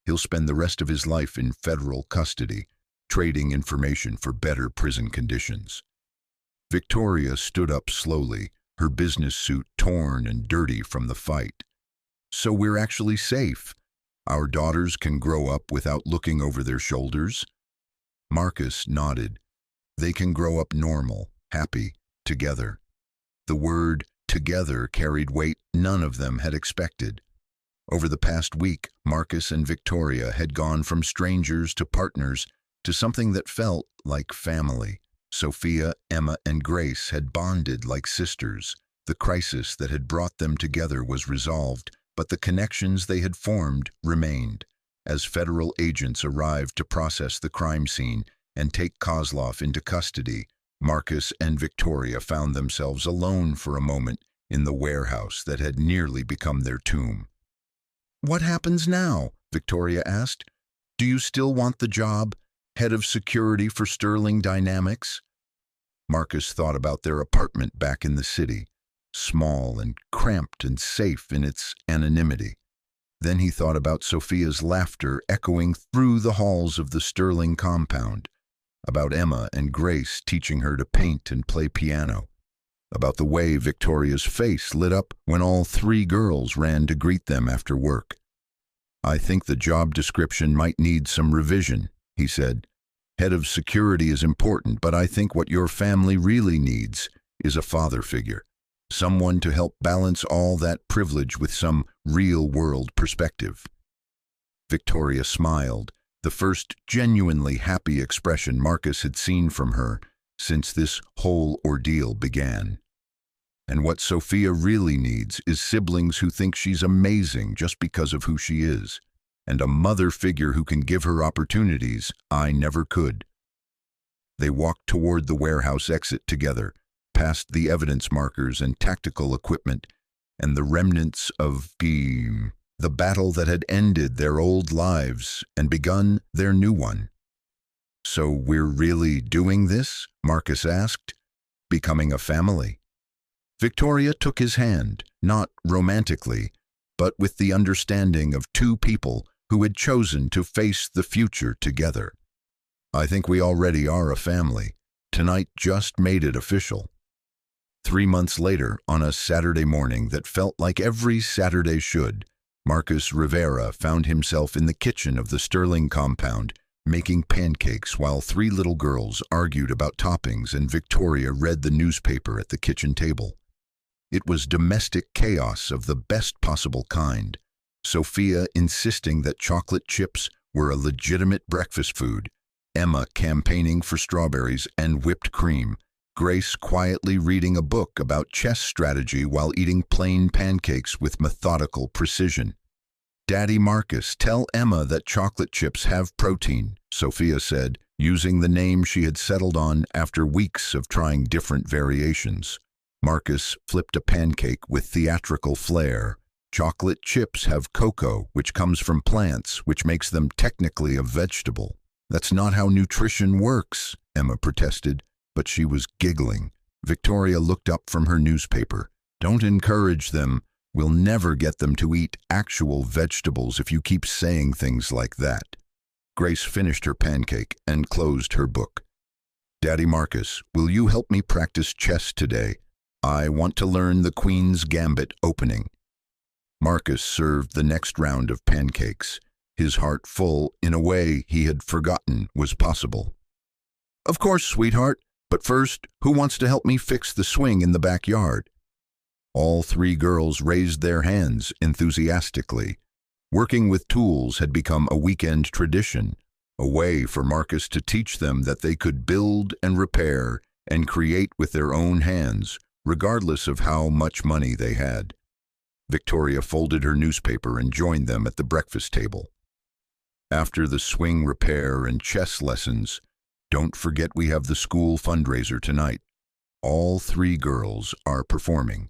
He'll spend the rest of his life in federal custody, trading information for better prison conditions. Victoria stood up slowly, her business suit torn and dirty from the fight. "So we're actually safe. Our daughters can grow up without looking over their shoulders?" Marcus nodded. "They can grow up normal, happy, together." The word "together" carried weight none of them had expected. Over the past week, Marcus and Victoria had gone from strangers to partners to something that felt like family. Sophia, Emma, and Grace had bonded like sisters. The crisis that had brought them together was resolved, but the connections they had formed remained. As federal agents arrived to process the crime scene and take Kozlov into custody, Marcus and Victoria found themselves alone for a moment in the warehouse that had nearly become their tomb. "What happens now?" Victoria asked. "Do you still want the job, head of security for Sterling Dynamics?" Marcus thought about their apartment back in the city, small and cramped and safe in its anonymity. Then he thought about Sophia's laughter echoing through the halls of the Sterling compound, about Emma and Grace teaching her to paint and play piano, about the way Victoria's face lit up when all three girls ran to greet them after work. "I think the job description might need some revision," he said. "Head of security is important, but I think what your family really needs is a father figure, someone to help balance all that privilege with some real-world perspective." Victoria smiled, the first genuinely happy expression Marcus had seen from her since this whole ordeal began. "And what Sophia really needs is siblings who think she's amazing just because of who she is, and a mother figure who can give her opportunities I never could." They walked toward the warehouse exit together, past the evidence markers and tactical equipment, and the remnants of the battle that had ended their old lives and begun their new one. "So we're really doing this?" Marcus asked. "Becoming a family?" Victoria took his hand, not romantically, but with the understanding of two people who had chosen to face the future together. "I think we already are a family. Tonight just made it official." 3 months later, on a Saturday morning that felt like every Saturday should, Marcus Rivera found himself in the kitchen of the Sterling compound, making pancakes while 3 little girls argued about toppings and Victoria read the newspaper at the kitchen table. It was domestic chaos of the best possible kind. Sophia insisting that chocolate chips were a legitimate breakfast food, Emma campaigning for strawberries and whipped cream, Grace quietly reading a book about chess strategy while eating plain pancakes with methodical precision. "Daddy Marcus, tell Emma that chocolate chips have protein," Sophia said, using the name she had settled on after weeks of trying different variations. Marcus flipped a pancake with theatrical flair, Chocolate chips have cocoa, which comes from plants, which makes them technically a vegetable. That's not how nutrition works, Emma protested, but she was giggling. Victoria looked up from her newspaper. Don't encourage them. We'll never get them to eat actual vegetables if you keep saying things like that. Grace finished her pancake and closed her book. Daddy Marcus, will you help me practice chess today? I want to learn the Queen's Gambit opening. Marcus served the next round of pancakes, his heart full in a way he had forgotten was possible. Of course, sweetheart, but first, who wants to help me fix the swing in the backyard? All three girls raised their hands enthusiastically. Working with tools had become a weekend tradition, a way for Marcus to teach them that they could build and repair and create with their own hands, regardless of how much money they had. Victoria folded her newspaper and joined them at the breakfast table. After the swing repair and chess lessons, don't forget we have the school fundraiser tonight. All three girls are performing.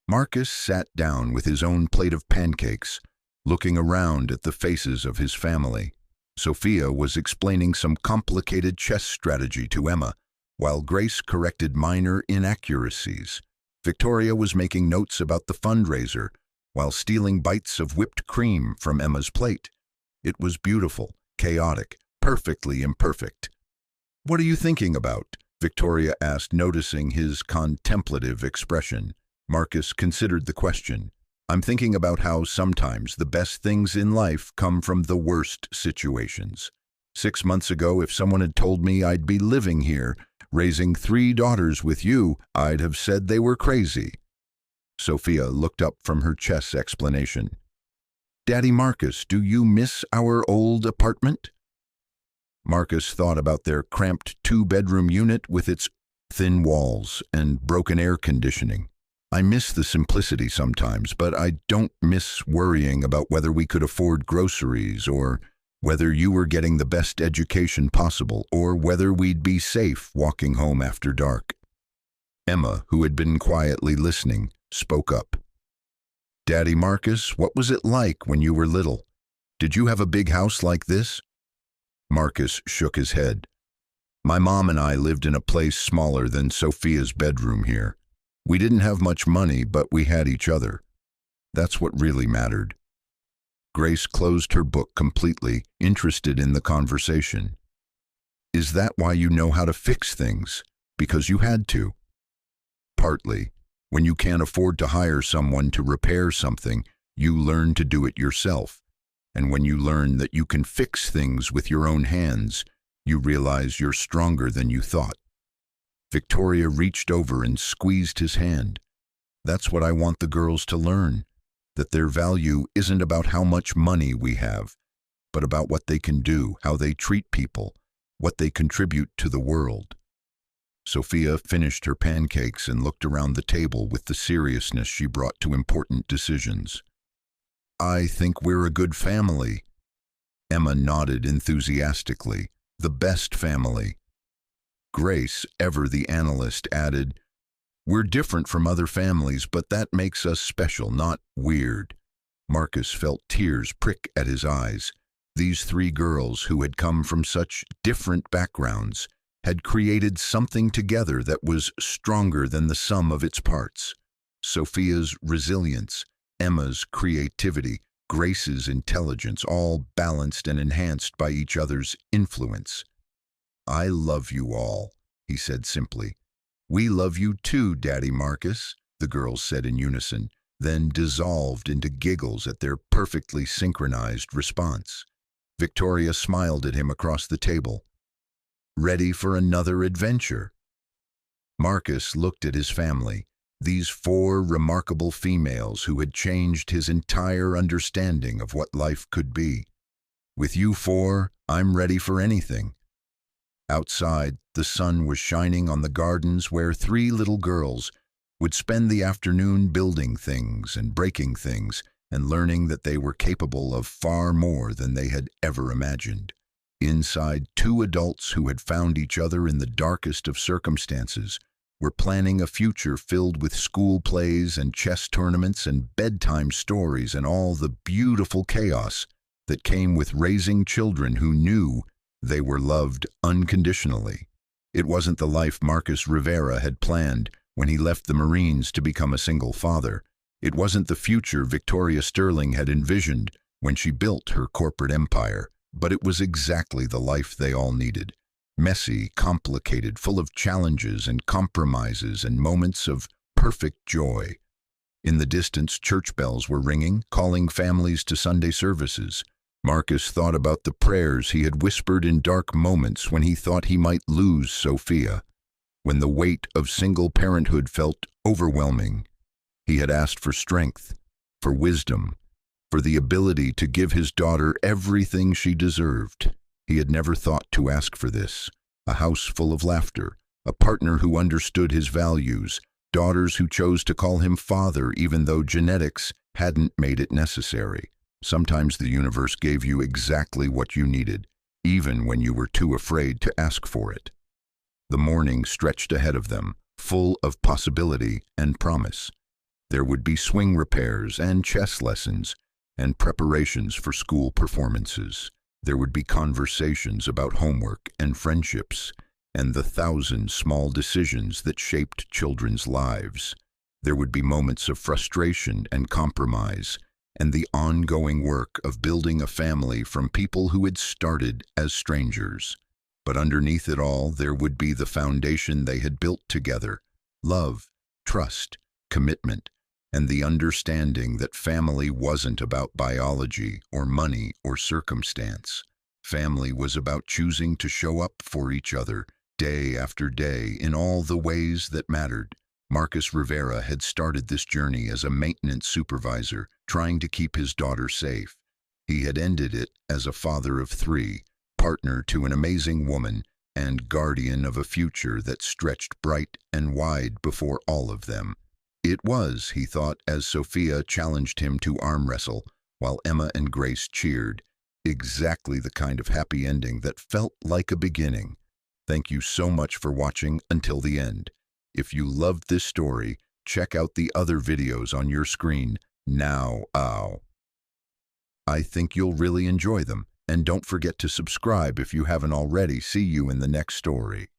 Marcus sat down with his own plate of pancakes, looking around at the faces of his family. Sophia was explaining some complicated chess strategy to Emma, while Grace corrected minor inaccuracies. Victoria was making notes about the fundraiser, while stealing bites of whipped cream from Emma's plate. It was beautiful, chaotic, perfectly imperfect. What are you thinking about? Victoria asked, noticing his contemplative expression. Marcus considered the question. I'm thinking about how sometimes the best things in life come from the worst situations. 6 months ago, if someone had told me I'd be living here, raising 3 daughters with you, I'd have said they were crazy. Sophia looked up from her chess explanation. Daddy Marcus, do you miss our old apartment? Marcus thought about their cramped 2-bedroom unit with its thin walls and broken air conditioning. I miss the simplicity sometimes, but I don't miss worrying about whether we could afford groceries or whether you were getting the best education possible or whether we'd be safe walking home after dark. Emma, who had been quietly listening, spoke up. Daddy Marcus, what was it like when you were little? Did you have a big house like this? Marcus shook his head. My mom and I lived in a place smaller than Sophia's bedroom here. We didn't have much money, but we had each other. That's what really mattered. Grace closed her book completely, interested in the conversation. Is that why you know how to fix things? Because you had to? Partly. When you can't afford to hire someone to repair something, you learn to do it yourself. And when you learn that you can fix things with your own hands, you realize you're stronger than you thought. Victoria reached over and squeezed his hand. That's what I want the girls to learn, that their value isn't about how much money we have, but about what they can do, how they treat people, what they contribute to the world. Sophia finished her pancakes and looked around the table with the seriousness she brought to important decisions. I think we're a good family. Emma nodded enthusiastically. The best family. Grace, ever the analyst, added, We're different from other families, but that makes us special, not weird. Marcus felt tears prick at his eyes. These 3 girls, who had come from such different backgrounds, had created something together that was stronger than the sum of its parts. Sophia's resilience, Emma's creativity, Grace's intelligence, all balanced and enhanced by each other's influence. I love you all, he said simply. We love you too, Daddy Marcus, the girls said in unison, then dissolved into giggles at their perfectly synchronized response. Victoria smiled at him across the table. Ready for another adventure? Marcus looked at his family, these 4 remarkable females who had changed his entire understanding of what life could be. With you 4, I'm ready for anything. Outside, the sun was shining on the gardens where 3 little girls would spend the afternoon building things and breaking things and learning that they were capable of far more than they had ever imagined. Inside, 2 adults who had found each other in the darkest of circumstances were planning a future filled with school plays and chess tournaments and bedtime stories and all the beautiful chaos that came with raising children who knew they were loved unconditionally. It wasn't the life Marcus Rivera had planned when he left the Marines to become a single father. It wasn't the future Victoria Sterling had envisioned when she built her corporate empire, but it was exactly the life they all needed. Messy, complicated, full of challenges and compromises and moments of perfect joy. In the distance, church bells were ringing, calling families to Sunday services. Marcus thought about the prayers he had whispered in dark moments when he thought he might lose Sophia. When the weight of single parenthood felt overwhelming, he had asked for strength, for wisdom, for the ability to give his daughter everything she deserved. He had never thought to ask for this. A house full of laughter, a partner who understood his values, daughters who chose to call him father even though genetics hadn't made it necessary. Sometimes the universe gave you exactly what you needed, even when you were too afraid to ask for it. The morning stretched ahead of them, full of possibility and promise. There would be swing repairs and chess lessons and preparations for school performances. There would be conversations about homework and friendships and the 1,000 small decisions that shaped children's lives. There would be moments of frustration and compromise, and the ongoing work of building a family from people who had started as strangers. But underneath it all, there would be the foundation they had built together: love, trust, commitment, and the understanding that family wasn't about biology or money or circumstance. Family was about choosing to show up for each other day after day in all the ways that mattered. Marcus Rivera had started this journey as a maintenance supervisor, trying to keep his daughter safe. He had ended it as a father of 3, partner to an amazing woman, and guardian of a future that stretched bright and wide before all of them. It was, he thought, as Sophia challenged him to arm wrestle, while Emma and Grace cheered, exactly the kind of happy ending that felt like a beginning. Thank you so much for watching until the end. If you loved this story, check out the other videos on your screen now. I think you'll really enjoy them, and don't forget to subscribe if you haven't already. See you in the next story.